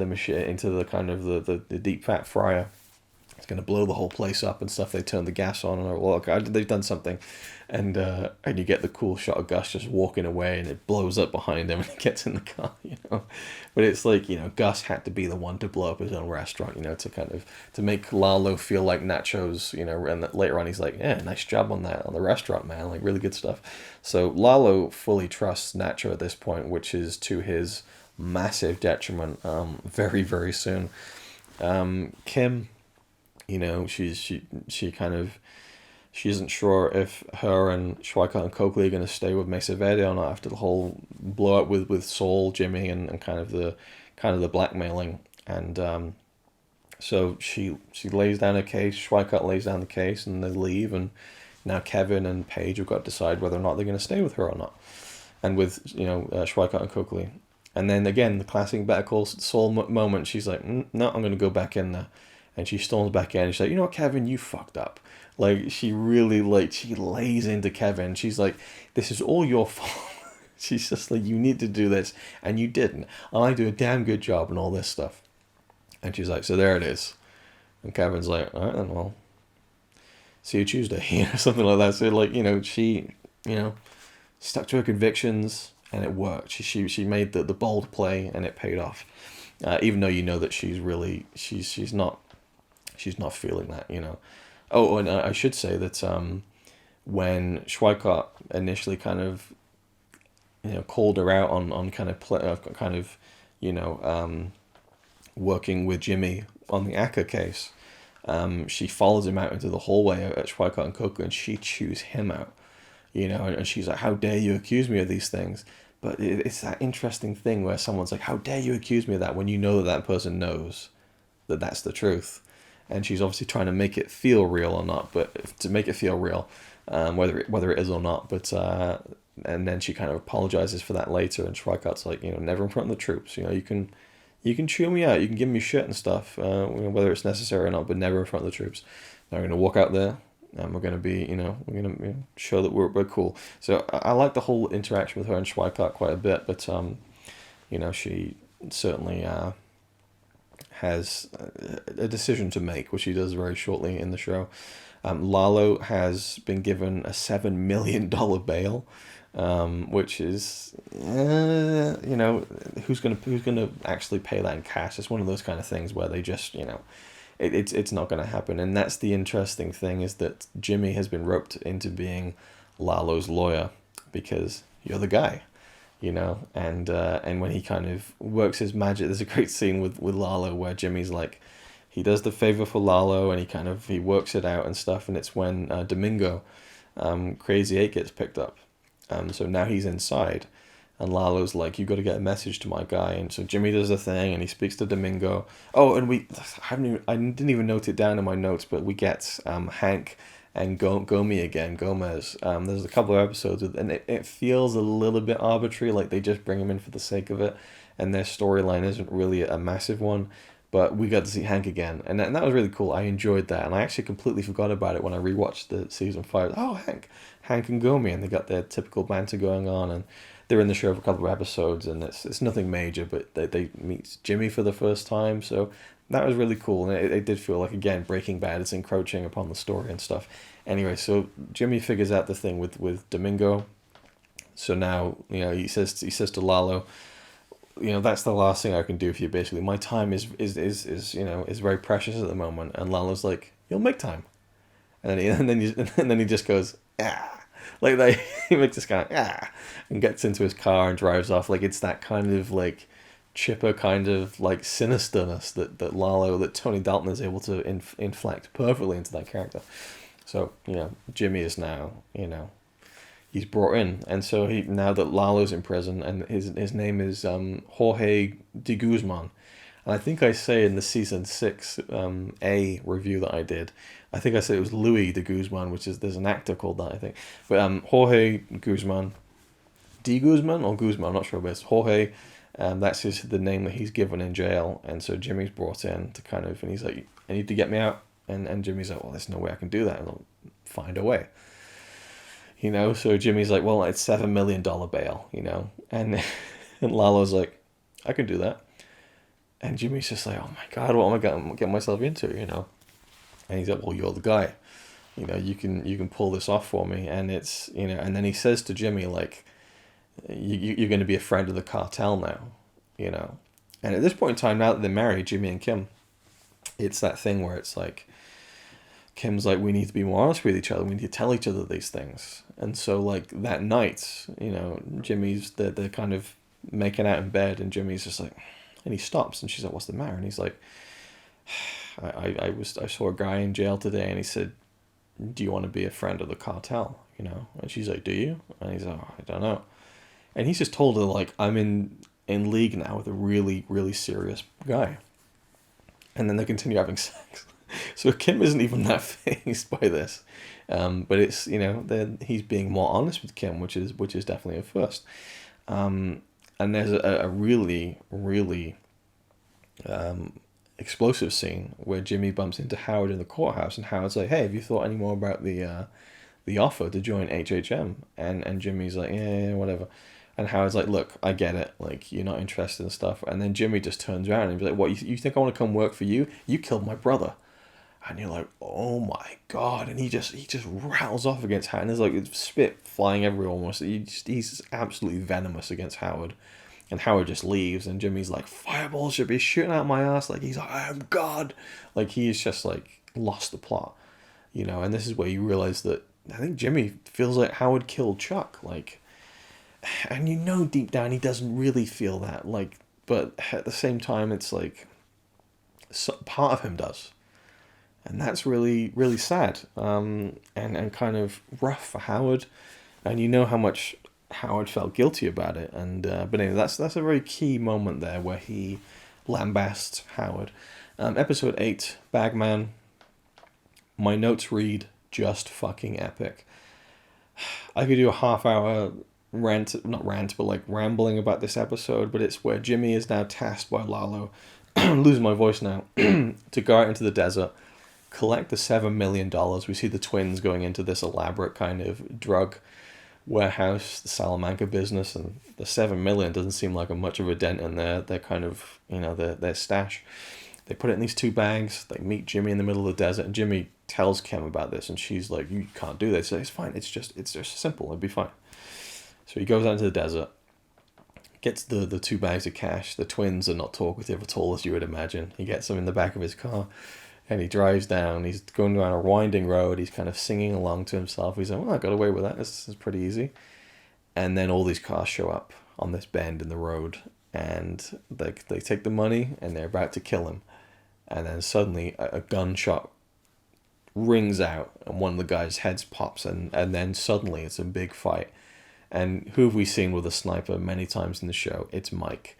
machine, into the kind of the deep fat fryer, it's going to blow the whole place up and stuff. They turn the gas on and look, they've done something, and you get the cool shot of Gus just walking away, and it blows up behind him and he gets in the car, But it's like, Gus had to be the one to blow up his own restaurant, to make Lalo feel like Nacho's, and later on he's like, yeah, nice job on the restaurant, man, like really good stuff. So Lalo fully trusts Nacho at this point, which is to his massive detriment, very, very soon. Kim, she isn't sure if her and Schweikart and Coakley are going to stay with Mesa Verde or not after the whole blow up with Saul, Jimmy, and kind of the blackmailing. And so she lays down her case. Schweikart lays down the case, and they leave. And now Kevin and Paige have got to decide whether or not they're going to stay with her or not, and with Schweikart and Coakley. And then again, the classic Better Call Saul moment. She's like, no, I'm going to go back in there. And she storms back in, and she's like, what, Kevin, you fucked up. Like, she really, she lays into Kevin. She's like, this is all your fault. She's just like, you need to do this, and you didn't. And I do a damn good job and all this stuff. And she's like, so there it is. And Kevin's like, all right, then, well, see you Tuesday, something like that. So, she, stuck to her convictions, and it worked. She made the bold play, and it paid off. Even though that she's not feeling that, Oh, and I should say that when Schweikart initially kind of, called her out on working with Jimmy on the Acker case, she follows him out into the hallway at Schweikart and Coco, and she chews him out, and she's like, how dare you accuse me of these things? But it's that interesting thing where someone's like, how dare you accuse me of that, when you know that person knows that that's the truth. And she's obviously trying to make it feel real or not, but to make it feel real, whether it is or not. But and then she kind of apologizes for that later, and Schweikart's like, never in front of the troops. You can chew me out, you can give me shit and stuff, whether it's necessary or not, but never in front of the troops. Now we're gonna walk out there, and we're gonna be, we're gonna show that we're cool. So I like the whole interaction with her and Schweikart quite a bit, but she certainly has a decision to make, which she does very shortly in the show. Lalo has been given a $7 million bail, which is, who's gonna actually pay that in cash? It's one of those kind of things where they just, it's not gonna happen. And that's the interesting thing, is that Jimmy has been roped into being Lalo's lawyer because you're the guy. And when he kind of works his magic, there's a great scene with Lalo where Jimmy's like, he does the favor for Lalo, and he works it out and stuff, and it's when Domingo, Crazy 8, gets picked up. So now he's inside, and Lalo's like, you got to get a message to my guy, and so Jimmy does the thing, and he speaks to Domingo. Oh, and I didn't even note it down in my notes, but we get Hank and Gomez. There's a couple of episodes, and it feels a little bit arbitrary, like they just bring him in for the sake of it, and their storyline isn't really a massive one. But we got to see Hank again, and that was really cool. I enjoyed that, and I actually completely forgot about it when I rewatched the season 5. Oh, Hank and Gomi, and they got their typical banter going on, and they're in the show for a couple of episodes, and it's nothing major, but they meet Jimmy for the first time, so that was really cool, and it did feel like, again, Breaking Bad is encroaching upon the story and stuff. Anyway, so Jimmy figures out the thing with Domingo, so now he says to Lalo, that's the last thing I can do for you. Basically, my time is very precious at the moment. And Lalo's like, you'll make time, and then he just goes, like that. He makes this kind of and gets into his car and drives off. Like, it's that kind of like chipper kind of like sinisterness that Tony Dalton is able to inflect perfectly into that character. So Jimmy is now he's brought in, and so now that Lalo's in prison, and his name is Jorge de Guzman, and I think I say in the season 6 A review that I did, I think I said it was Louis de Guzman, which is, there's an actor called that, I think, but Jorge Guzman, de Guzman or Guzman, I'm not sure, but it's Jorge. That's the name that he's given in jail, and so Jimmy's brought in to kind of, and he's like, I need to get me out, and Jimmy's like, well, there's no way I can do that, and I'll find a way. So Jimmy's like, well, it's $7 million bail, and Lalo's like, I can do that. And Jimmy's just like, oh my God, what am I going to get myself into, And he's like, well, you're the guy, you can pull this off for me. And it's, and then he says to Jimmy, like, you're going to be a friend of the cartel now, And at this point in time, now that they're married, Jimmy and Kim, it's that thing where it's like, Kim's like, we need to be more honest with each other. We need to tell each other these things. And so, like, that night, Jimmy's, they're kind of making out in bed, and Jimmy's just like, and he stops, and she's like, what's the matter? And he's like, I saw a guy in jail today, and he said, do you want to be a friend of the cartel? And she's like, do you? And he's like, oh, I don't know. And he's just told her, like, I'm in league now with a really, really serious guy. And then they continue having sex. So Kim isn't even that fazed by this, but it's he's being more honest with Kim, which is definitely a first. And there's a really, really explosive scene where Jimmy bumps into Howard in the courthouse, and Howard's like, hey, have you thought any more about the offer to join HHM? And Jimmy's like, yeah, whatever. And Howard's like, look, I get it, like, you're not interested in stuff. And then Jimmy just turns around and he's like, what, you think I want to come work for you? You killed my brother. And you're like, oh my God. And he just rattles off against Howard. And there's like spit flying everywhere almost. He's absolutely venomous against Howard. And Howard just leaves. And Jimmy's like, fireball should be shooting out my ass. Like, he's like, I am God. Like, he's just like lost the plot. And this is where you realize that I think Jimmy feels like Howard killed Chuck. Like, and deep down he doesn't really feel that. Like, but at the same time, it's like part of him does. And that's really, really sad, and kind of rough for Howard, and how much Howard felt guilty about it. And but anyway, that's a very key moment there where he lambasts Howard. Episode 8, Bagman. My notes read, just fucking epic. I could do a half hour rant, not rant, but like rambling about this episode. But it's where Jimmy is now tasked by Lalo, losing my voice now, to go out into the desert, collect the $7 million. We see the twins going into this elaborate kind of drug warehouse, the Salamanca business, and the 7 million doesn't seem like a much of a dent in their kind of, their stash. They put it in these 2 bags. They meet Jimmy in the middle of the desert, and Jimmy tells Kim about this, and she's like, "You can't do this." So it's fine. It's just simple. It'd be fine. So he goes out into the desert, gets the 2 bags of cash. The twins are not talkative at all, as you would imagine. He gets them in the back of his car, and he drives down. He's going down a winding road. He's kind of singing along to himself. He's like, "Well, I got away with that. This is pretty easy." And then all these cars show up on this bend in the road, and they take the money, and they're about to kill him. And then suddenly a gunshot rings out, and one of the guys' heads pops, and then suddenly it's a big fight. And who have we seen with a sniper many times in the show? It's Mike.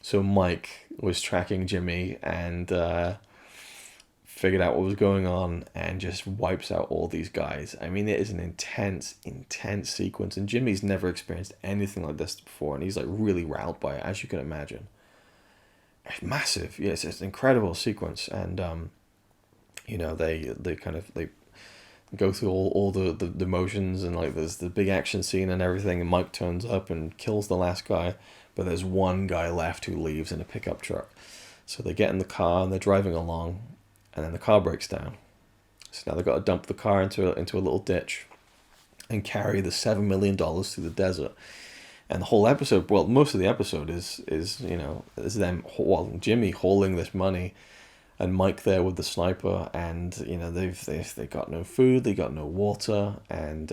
So Mike was tracking Jimmy and figured out what was going on and just wipes out all these guys. I mean, it is an intense sequence, and Jimmy's never experienced anything like this before, and he's like really riled by it, as you can imagine. It's massive. Yeah, it's an incredible sequence, and they go through all the motions, and like there's the big action scene and everything, and Mike turns up and kills the last guy, but there's one guy left who leaves in a pickup truck. So they get in the car and they're driving along, and then the car breaks down. So now they've got to dump the car into a little ditch and carry the $7 million through the desert. And the whole episode, well, most of the episode is them, Jimmy hauling this money, and Mike there with the sniper, and they got no food, they got no water, and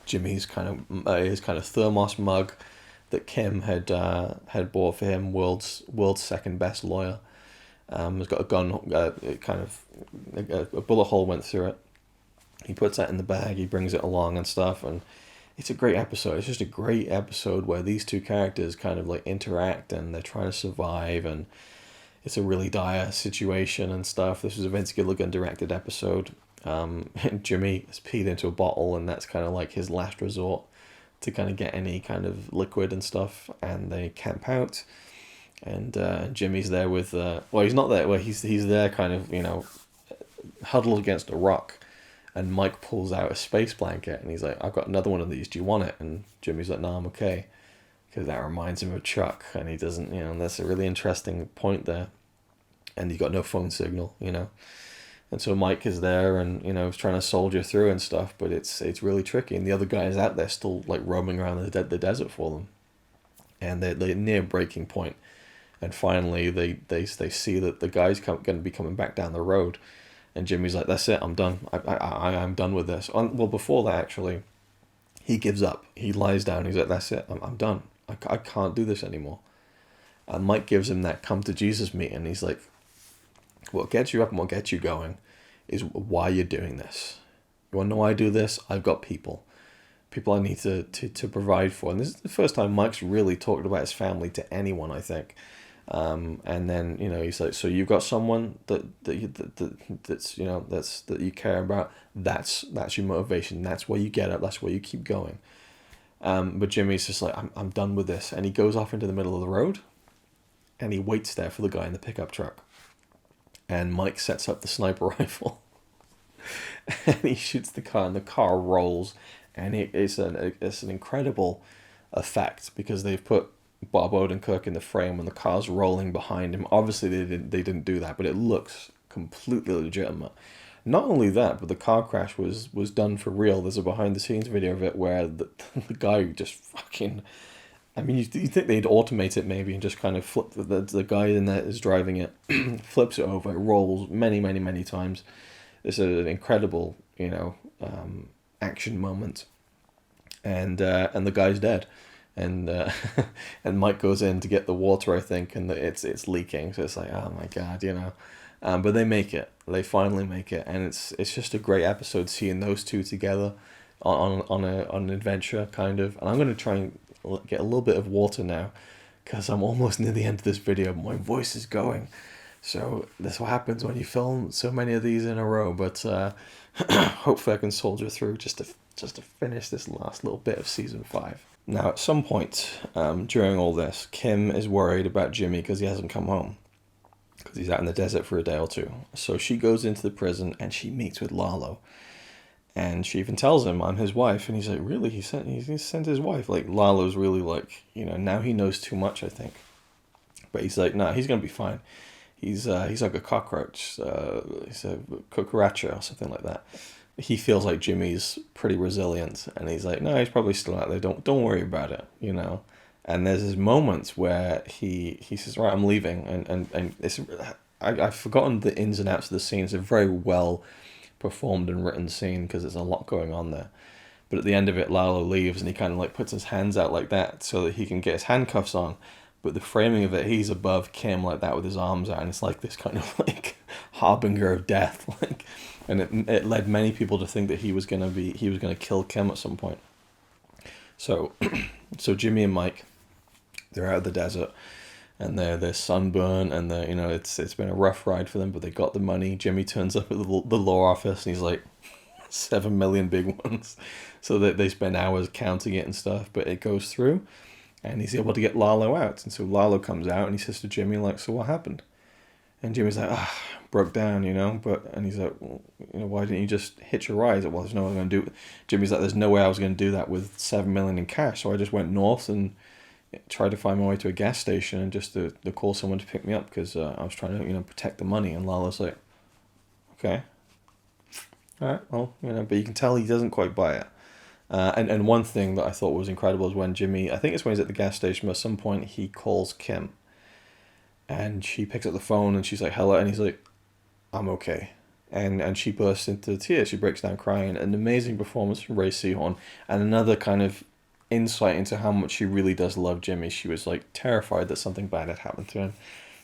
Jimmy's kind of his kind of thermos mug that Kim had bought for him, world's second best lawyer, has got a gun, a bullet hole went through it. He puts that in the bag, he brings it along and stuff, and it's a great episode. It's just a great episode where these two characters kind of like interact, and they're trying to survive, and it's a really dire situation and stuff. This was a Vince Gilligan directed episode. Jimmy has peed into a bottle, and that's kind of like his last resort to kind of get any kind of liquid and stuff. And they camp out, and Jimmy's there with he's not there. Well, he's there kind of huddled against a rock. And Mike pulls out a space blanket, and he's like, "I've got another one of these. Do you want it?" And Jimmy's like, "No, I'm okay." Because that reminds him of Chuck, and he doesn't, that's a really interesting point there. And you got no phone signal, And so Mike is there, and, he's trying to soldier through and stuff, but it's really tricky. And the other guy is out there still, like, roaming around the desert for them. And they're near breaking point. And finally, they see that the guy's going to be coming back down the road. And Jimmy's like, "That's it, I'm done. I'm done with this." Well, before that, actually, he gives up. He lies down. He's like, "That's it, I'm done. I can't do this anymore." And Mike gives him that come to Jesus meeting. He's like, "What gets you up and what gets you going is why you're doing this. You want to know why I do this? I've got people I need to provide for." And this is the first time Mike's really talked about his family to anyone, I think. And then he's like, "So you've got someone that you care about. That's your motivation. That's why you get up. That's why you keep going." But Jimmy's just like, I'm done with this, and he goes off into the middle of the road, and he waits there for the guy in the pickup truck. And Mike sets up the sniper rifle, and he shoots the car, and the car rolls, and it's an incredible effect, because they've put Bob Odenkirk in the frame and the car's rolling behind him. Obviously they didn't do that, but it looks completely legitimate. Not only that, but the car crash was done for real. There's a behind the scenes video of it where the guy just fucking, I mean, you think they'd automate it maybe and just kind of flip the guy in there is driving it, flips it over, it rolls many times. It's an incredible action moment, and the guy's dead. And and Mike goes in to get the water, I think, and it's leaking. So it's like, oh my god, But they make it. They finally make it, and it's just a great episode seeing those two together on an adventure kind of. And I'm gonna try and get a little bit of water now, because I'm almost near the end of this video. My voice is going. So that's what happens when you film so many of these in a row. But hopefully I can soldier through just just to finish this last little bit of season 5. Now, at some point during all this, Kim is worried about Jimmy because he hasn't come home, because he's out in the desert for a day or two. So she goes into the prison and she meets with Lalo. And she even tells him, I'm his wife. And he's like, really? He sent his wife? Like, Lalo's really like, now he knows too much, I think. But he's like, nah, he's going to be fine. He's like a cockroach. He's a cucaracha or something like that. He feels like Jimmy's pretty resilient. And he's like, no, he's probably still out there. Don't worry about it, And there's these moments where he says, right, I'm leaving. And it's, I've forgotten the ins and outs of the scene. It's a very well performed and written scene because there's a lot going on there. But at the end of it, Lalo leaves and he kind of like puts his hands out like that so that he can get his handcuffs on. But the framing of it, he's above Kim like that with his arms out, and it's like this kind of like harbinger of death. And it led many people to think that he was gonna kill Kim at some point. So Jimmy and Mike, they're out of the desert. And they're sunburned, and it's been a rough ride for them, but they got the money. Jimmy turns up at the law office, and he's like, 7 million big ones. So that they spend hours counting it and stuff, but it goes through, and he's able to get Lalo out. And so Lalo comes out, and he says to Jimmy, like, so what happened? And Jimmy's like, broke down, and he's like, well, why didn't you just hitch a ride? He's like, well, there's no way I'm going to do it. Jimmy's like, there's no way I was going to do that with 7 million in cash, so I just went north and tried to find my way to a gas station and just to call someone to pick me up because I was trying to protect the money. And Lalo's like, okay, all right, well, but you can tell he doesn't quite buy it. And one thing that I thought was incredible is when Jimmy, I think it's when he's at the gas station, but at some point he calls Kim and she picks up the phone and she's like, hello, and he's like, I'm okay. And she bursts into tears. She breaks down crying. An amazing performance from Ray Seahorn, and another kind of insight into how much she really does love Jimmy. She was like terrified that something bad had happened to him,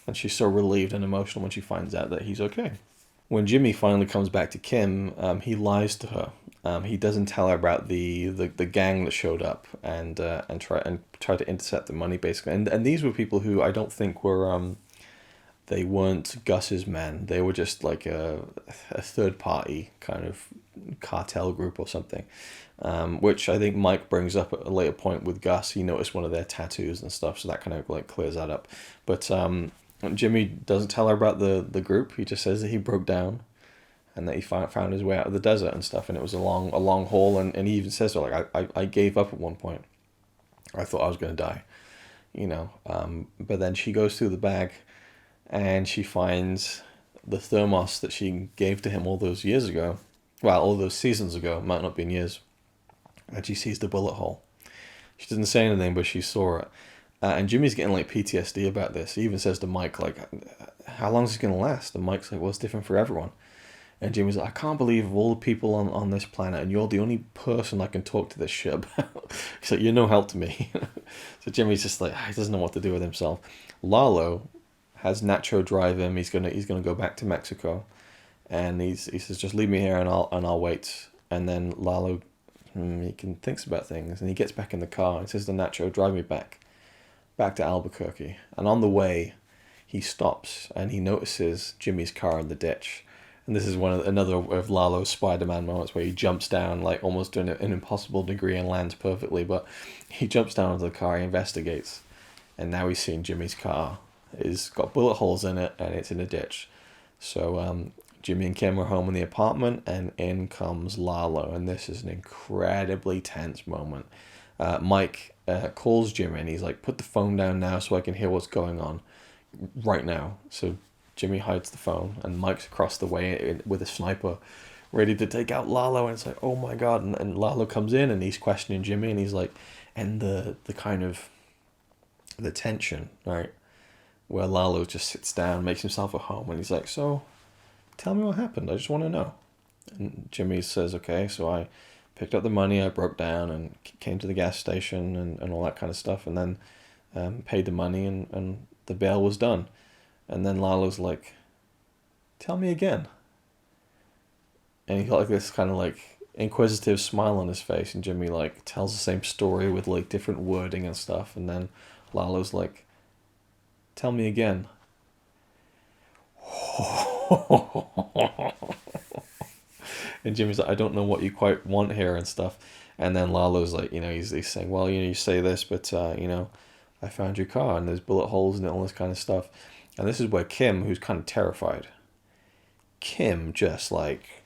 and she's so relieved and emotional when she finds out that he's okay. When Jimmy finally comes back to Kim, he lies to her. He doesn't tell her about the gang that showed up and try to intercept the money basically. And these were people who I don't think were they weren't Gus's men. They were just like a third party kind of cartel group or something. Which I think Mike brings up at a later point with Gus. He noticed one of their tattoos and stuff, so that kind of like clears that up. But Jimmy doesn't tell her about the group. He just says that he broke down and that he found his way out of the desert and stuff, and it was a long haul. And he even says, like, I gave up at one point. I thought I was going to die, But then she goes through the bag and she finds the thermos that she gave to him all those years ago. Well, all those seasons ago, might not have been years. And she sees the bullet hole. She doesn't say anything, but she saw it. And Jimmy's getting like PTSD about this. He even says to Mike, like, how long is this going to last? And Mike's like, well, it's different for everyone. And Jimmy's like, I can't believe of all the people on this planet, and you're the only person I can talk to this shit about. He's like, you're no help to me. So Jimmy's just like, he doesn't know what to do with himself. Lalo has Nacho drive him. He's gonna go back to Mexico. And he says, just leave me here and I'll wait. And then Lalo, thinks about things, and he gets back in the car and says to Nacho, drive me back to Albuquerque. And on the way, he stops and he notices Jimmy's car in the ditch. And this is another of Lalo's Spider-Man moments where he jumps down, like almost doing an impossible degree and lands perfectly. But he jumps down into the car, he investigates, and now he's seen Jimmy's car. It's got bullet holes in it and it's in a ditch. So Jimmy and Kim are home in the apartment, and in comes Lalo, and this is an incredibly tense moment. Mike calls Jimmy, and he's like, put the phone down now so I can hear what's going on right now. So Jimmy hides the phone, and Mike's across the way with a sniper, ready to take out Lalo, and it's like, oh my god, and Lalo comes in, and he's questioning Jimmy, and he's like, and the kind of, the tension, right, where Lalo just sits down, makes himself at home, and he's like, so tell me what happened. I just want to know. And Jimmy says, okay, so I picked up the money, I broke down and came to the gas station and all that kind of stuff, and then paid the money and the bail was done. And then Lalo's like, tell me again. And he got like this kind of like inquisitive smile on his face, and Jimmy like tells the same story with like different wording and stuff, and then Lalo's like, tell me again. And Jimmy's like, I don't know what you quite want here and stuff. And then Lalo's like, he's saying, well, you say this, but I found your car and there's bullet holes in it, all this kind of stuff. And this is where Kim, who's kind of terrified, Kim just like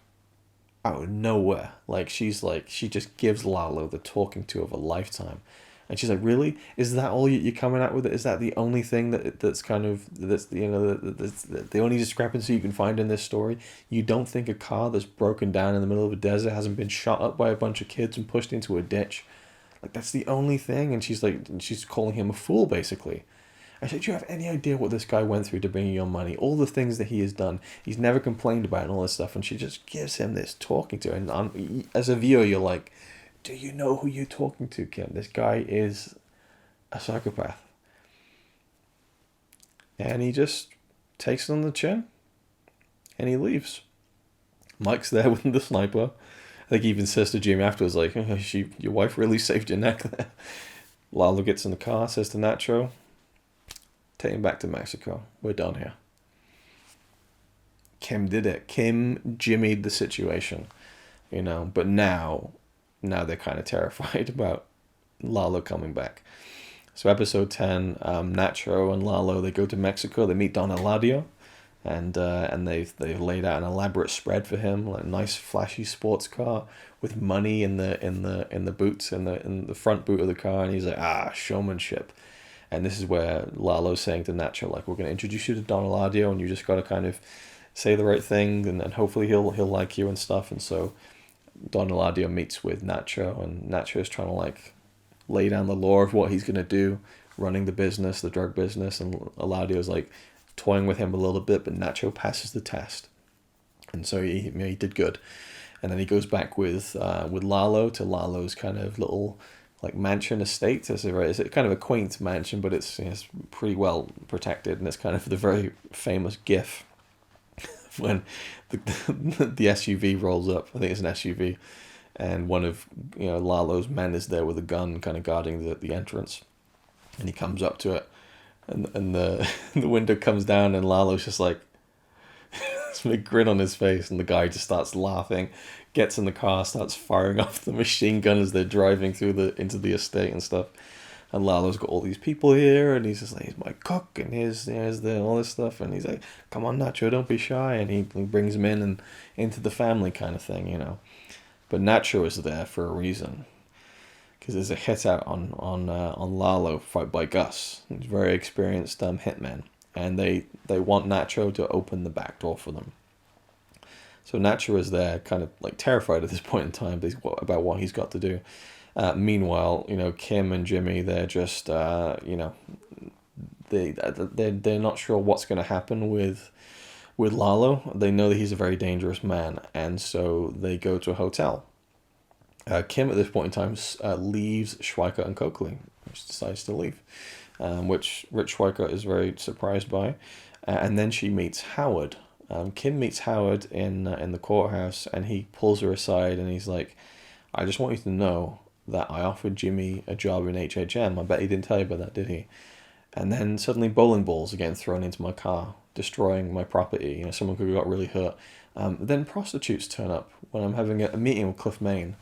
out of nowhere, like she just gives Lalo the talking to of a lifetime. And she's like, really? Is that all you're coming out with? Is that the only thing that's kind of that's that's the only discrepancy you can find in this story? You don't think a car that's broken down in the middle of a desert hasn't been shot up by a bunch of kids and pushed into a ditch? Like that's the only thing. And she's calling him a fool basically. I said, do you have any idea what this guy went through to bring you your money? All the things that he has done, he's never complained about and all this stuff. And she just gives him this talking to. And as a viewer, you're like, do you know who you're talking to, Kim? This guy is a psychopath. And he just takes it on the chin and he leaves. Mike's there with the sniper. I think he even says to Jimmy afterwards, like, oh, your wife really saved your neck there. Lalo gets in the car, says to Nacho, take him back to Mexico. We're done here. Kim did it. Kim Jimmy'd the situation, but now they're kind of terrified about Lalo coming back. So episode 10, Nacho and Lalo, they go to Mexico. They meet Don Eladio, and they've laid out an elaborate spread for him, like a nice flashy sports car with money in the boots in the front boot of the car, and he's like, showmanship. And this is where Lalo's saying to Nacho, like, we're going to introduce you to Don Eladio, and you just got to kind of say the right thing, and hopefully he'll like you and stuff. And so Don Eladio meets with Nacho, and Nacho is trying to like lay down the law of what he's going to do, running the business, the drug business, and Eladio's like toying with him a little bit, but Nacho passes the test, and so he did good. And then he goes back with Lalo to Lalo's kind of little like mansion estate. It's kind of a quaint mansion, but it's pretty well protected, and it's kind of the very famous GIF when the SUV rolls up. I think it's an SUV, and one of Lalo's men is there with a gun, kind of guarding the entrance, and he comes up to it, and the the window comes down, and Lalo's just like this big grin on his face, and the guy just starts laughing, gets in the car, starts firing off the machine gun as they're driving into the estate and stuff. And Lalo's got all these people here, and he's just like, he's my cook, and here's all this stuff, and he's like, come on, Nacho, don't be shy, and he brings him in and into the family kind of thing, But Nacho is there for a reason, because there's a hit out on Lalo fight by Gus, he's a very experienced hitman, and they want Nacho to open the back door for them. So Nacho is there, kind of like terrified at this point in time about what he's got to do. Meanwhile, Kim and Jimmy, they're just, they're not sure what's going to happen with Lalo. They know that he's a very dangerous man, and so they go to a hotel. Kim at this point in time leaves Schweikert and Coakley, which decides to leave, which Rich Schweikert is very surprised by, and then she meets Howard. Kim meets Howard in the courthouse, and he pulls her aside, and he's like, I just want you to know that I offered Jimmy a job in HHM. I bet he didn't tell you about that, did he? And then suddenly bowling balls are getting thrown into my car, destroying my property. Someone could have got really hurt. Then prostitutes turn up when I'm having a meeting with Cliff Main.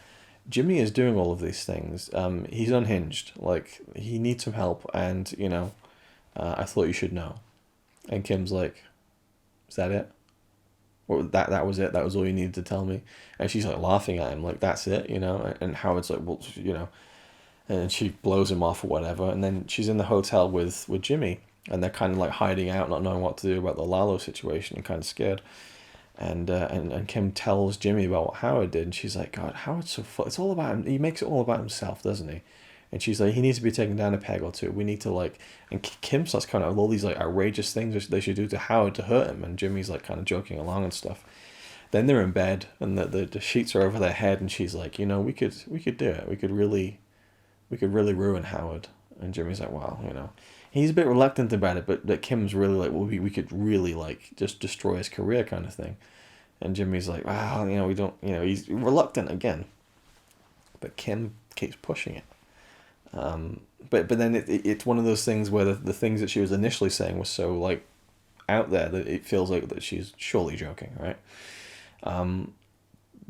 Jimmy is doing all of these things. He's unhinged. Like, he needs some help, and, I thought you should know. And Kim's like, is that it? Or that was it? That was all you needed to tell me? And she's like laughing at him, like, that's it, And Howard's like, well, and she blows him off or whatever. And then she's in the hotel with Jimmy, and they're kind of like hiding out, not knowing what to do about the Lalo situation, and kind of scared. And Kim tells Jimmy about what Howard did, and she's like, God, Howard's so full. It's all about him. He makes it all about himself, doesn't he? And she's like, he needs to be taken down a peg or two. We need to like, and Kim starts kind of all these like outrageous things they should do to Howard to hurt him, and Jimmy's like kind of joking along and stuff. Then they're in bed, and the sheets are over their head, and she's like, we could do it. We could really ruin Howard. And Jimmy's like, well, he's a bit reluctant about it, but Kim's really like, well, we could really like just destroy his career kind of thing. And Jimmy's like, wow, we don't, he's reluctant again. But Kim keeps pushing it. But then it's one of those things where the things that she was initially saying was so like out there that it feels like that she's surely joking, right?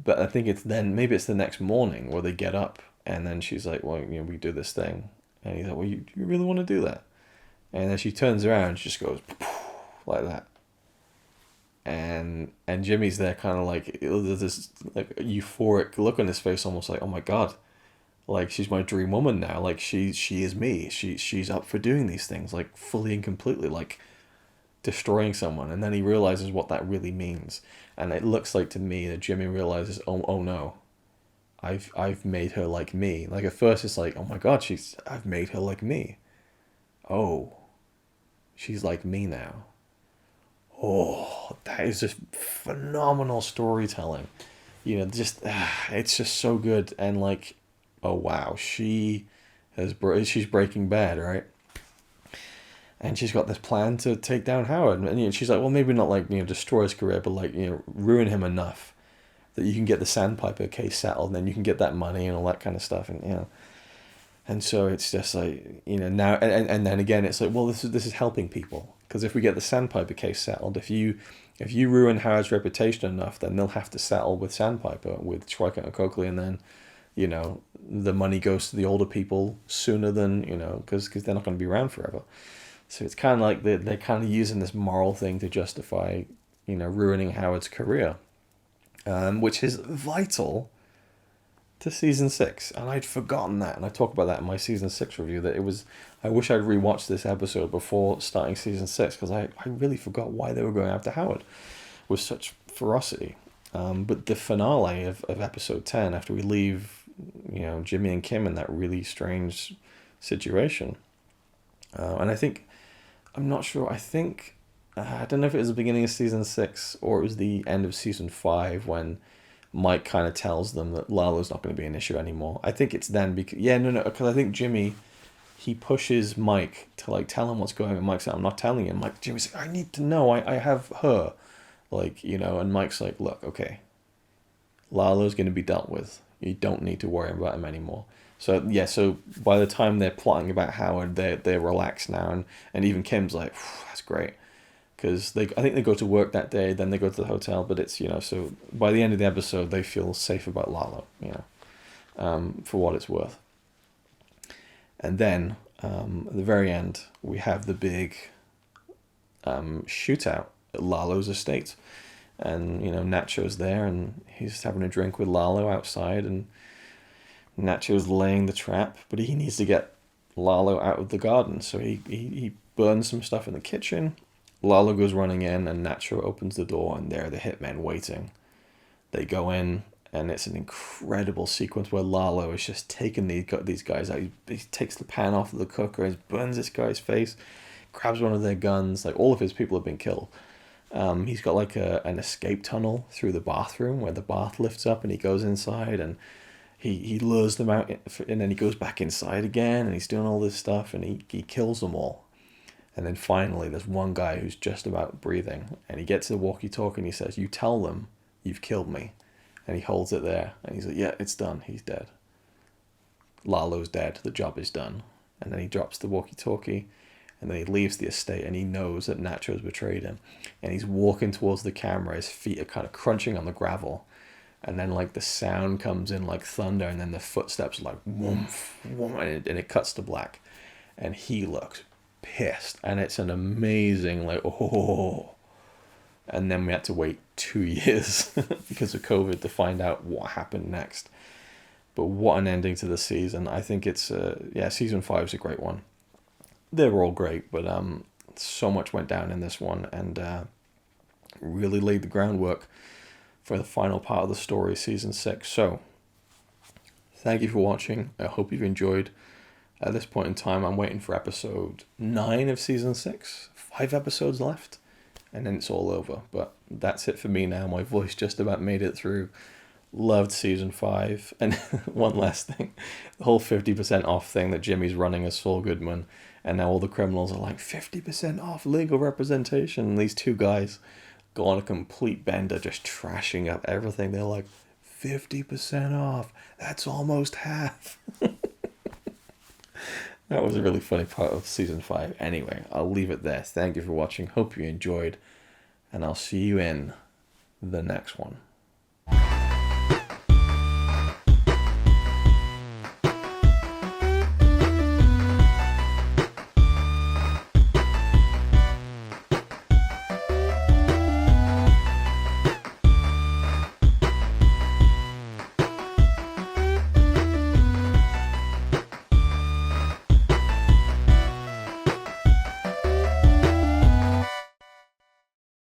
But I think it's then, maybe it's the next morning where they get up and then she's like, well, we do this thing. And he's like, well, you really want to do that? And then she turns around and she just goes like that. And Jimmy's there kind of like, there's this like euphoric look on his face, almost like, oh my God, like she's my dream woman now. Like she is me. She's up for doing these things, like fully and completely, like destroying someone. And then he realizes what that really means. And it looks like to me that Jimmy realizes, oh no, I've made her like me. Like at first it's like, oh my God, I've made her like me. Oh, she's like me now. Oh, that is just phenomenal storytelling. Just it's just so good. And like, oh wow, she's Breaking Bad, right? And she's got this plan to take down Howard, and she's like, well, maybe not like destroy his career, but like ruin him enough that you can get the Sandpiper case settled, and then you can get that money and all that kind of stuff, and so it's just like now, and then again it's like, well, this is helping people, because if we get the Sandpiper case settled, if you ruin Howard's reputation enough, then they'll have to settle with Sandpiper, with Schweikert and Coakley, and then the money goes to the older people sooner than because they're not going to be around forever. So it's kind of like they're kind of using this moral thing to justify ruining Howard's career, which is vital to season 6. And I'd forgotten that, and I talk about that in my season 6 review, that I wish I'd rewatched this episode before starting season 6, because I really forgot why they were going after Howard with such ferocity. But the finale of episode 10, after we leave Jimmy and Kim in that really strange situation, and I'm not sure, I don't know if it was the beginning of season 6 or it was the end of season 5 when Mike kind of tells them that Lalo's not going to be an issue anymore. I think it's then because I think Jimmy, he pushes Mike to like tell him what's going on. Mike's like, I'm not telling him. Like Jimmy's like, I need to know. I have her, like and Mike's like, look, okay, Lalo's going to be dealt with. You don't need to worry about him anymore. So by the time they're plotting about Howard, they're relaxed now, and even Kim's like, that's great, because I think they go to work that day, then they go to the hotel, but it's so by the end of the episode they feel safe about Lalo, for what it's worth. And then at the very end we have the big shootout at Lalo's estate, and Nacho's there and he's having a drink with Lalo outside, and Nacho's laying the trap, but he needs to get Lalo out of the garden, so he burns some stuff in the kitchen. Lalo goes running in, and Nacho opens the door, and there are the hitmen waiting. They go in, and it's an incredible sequence where Lalo is just taking these guys out. He takes the pan off of the cooker, he burns this guy's face, grabs one of their guns. Like all of his people have been killed. He's got like an escape tunnel through the bathroom where the bath lifts up, and he goes inside, and he lures them out, and then he goes back inside again, and he's doing all this stuff, and he kills them all. And then finally there's one guy who's just about breathing, and he gets the walkie-talkie and he says, you tell them you've killed me. And he holds it there, and he's like, yeah, it's done, he's dead. Lalo's dead, the job is done. And then he drops the walkie-talkie, and then he leaves the estate, and he knows that Nacho's betrayed him. And he's walking towards the camera, his feet are kind of crunching on the gravel. And then like the sound comes in like thunder, and then the footsteps are like woof, woof, and it cuts to black. And he looks pissed, and it's an amazing like, oh. And then we had to wait 2 years because of COVID to find out what happened next. But what an ending to the season. I think it's season 5 is a great one. They were all great, but so much went down in this one, and really laid the groundwork for the final part of the story, season 6. So thank you for watching. I hope you've enjoyed. At this point in time, I'm waiting for episode 9 of season 6. 5 episodes left, and then it's all over. But that's it for me now. My voice just about made it through. Loved season 5. And one last thing, the whole 50% off thing that Jimmy's running as Saul Goodman, and now all the criminals are like, 50% off legal representation. And these two guys go on a complete bender, just trashing up everything. They're like, 50% off. That's almost half. That was a really funny part of season 5. Anyway, I'll leave it there. Thank you for watching. Hope you enjoyed. And I'll see you in the next one.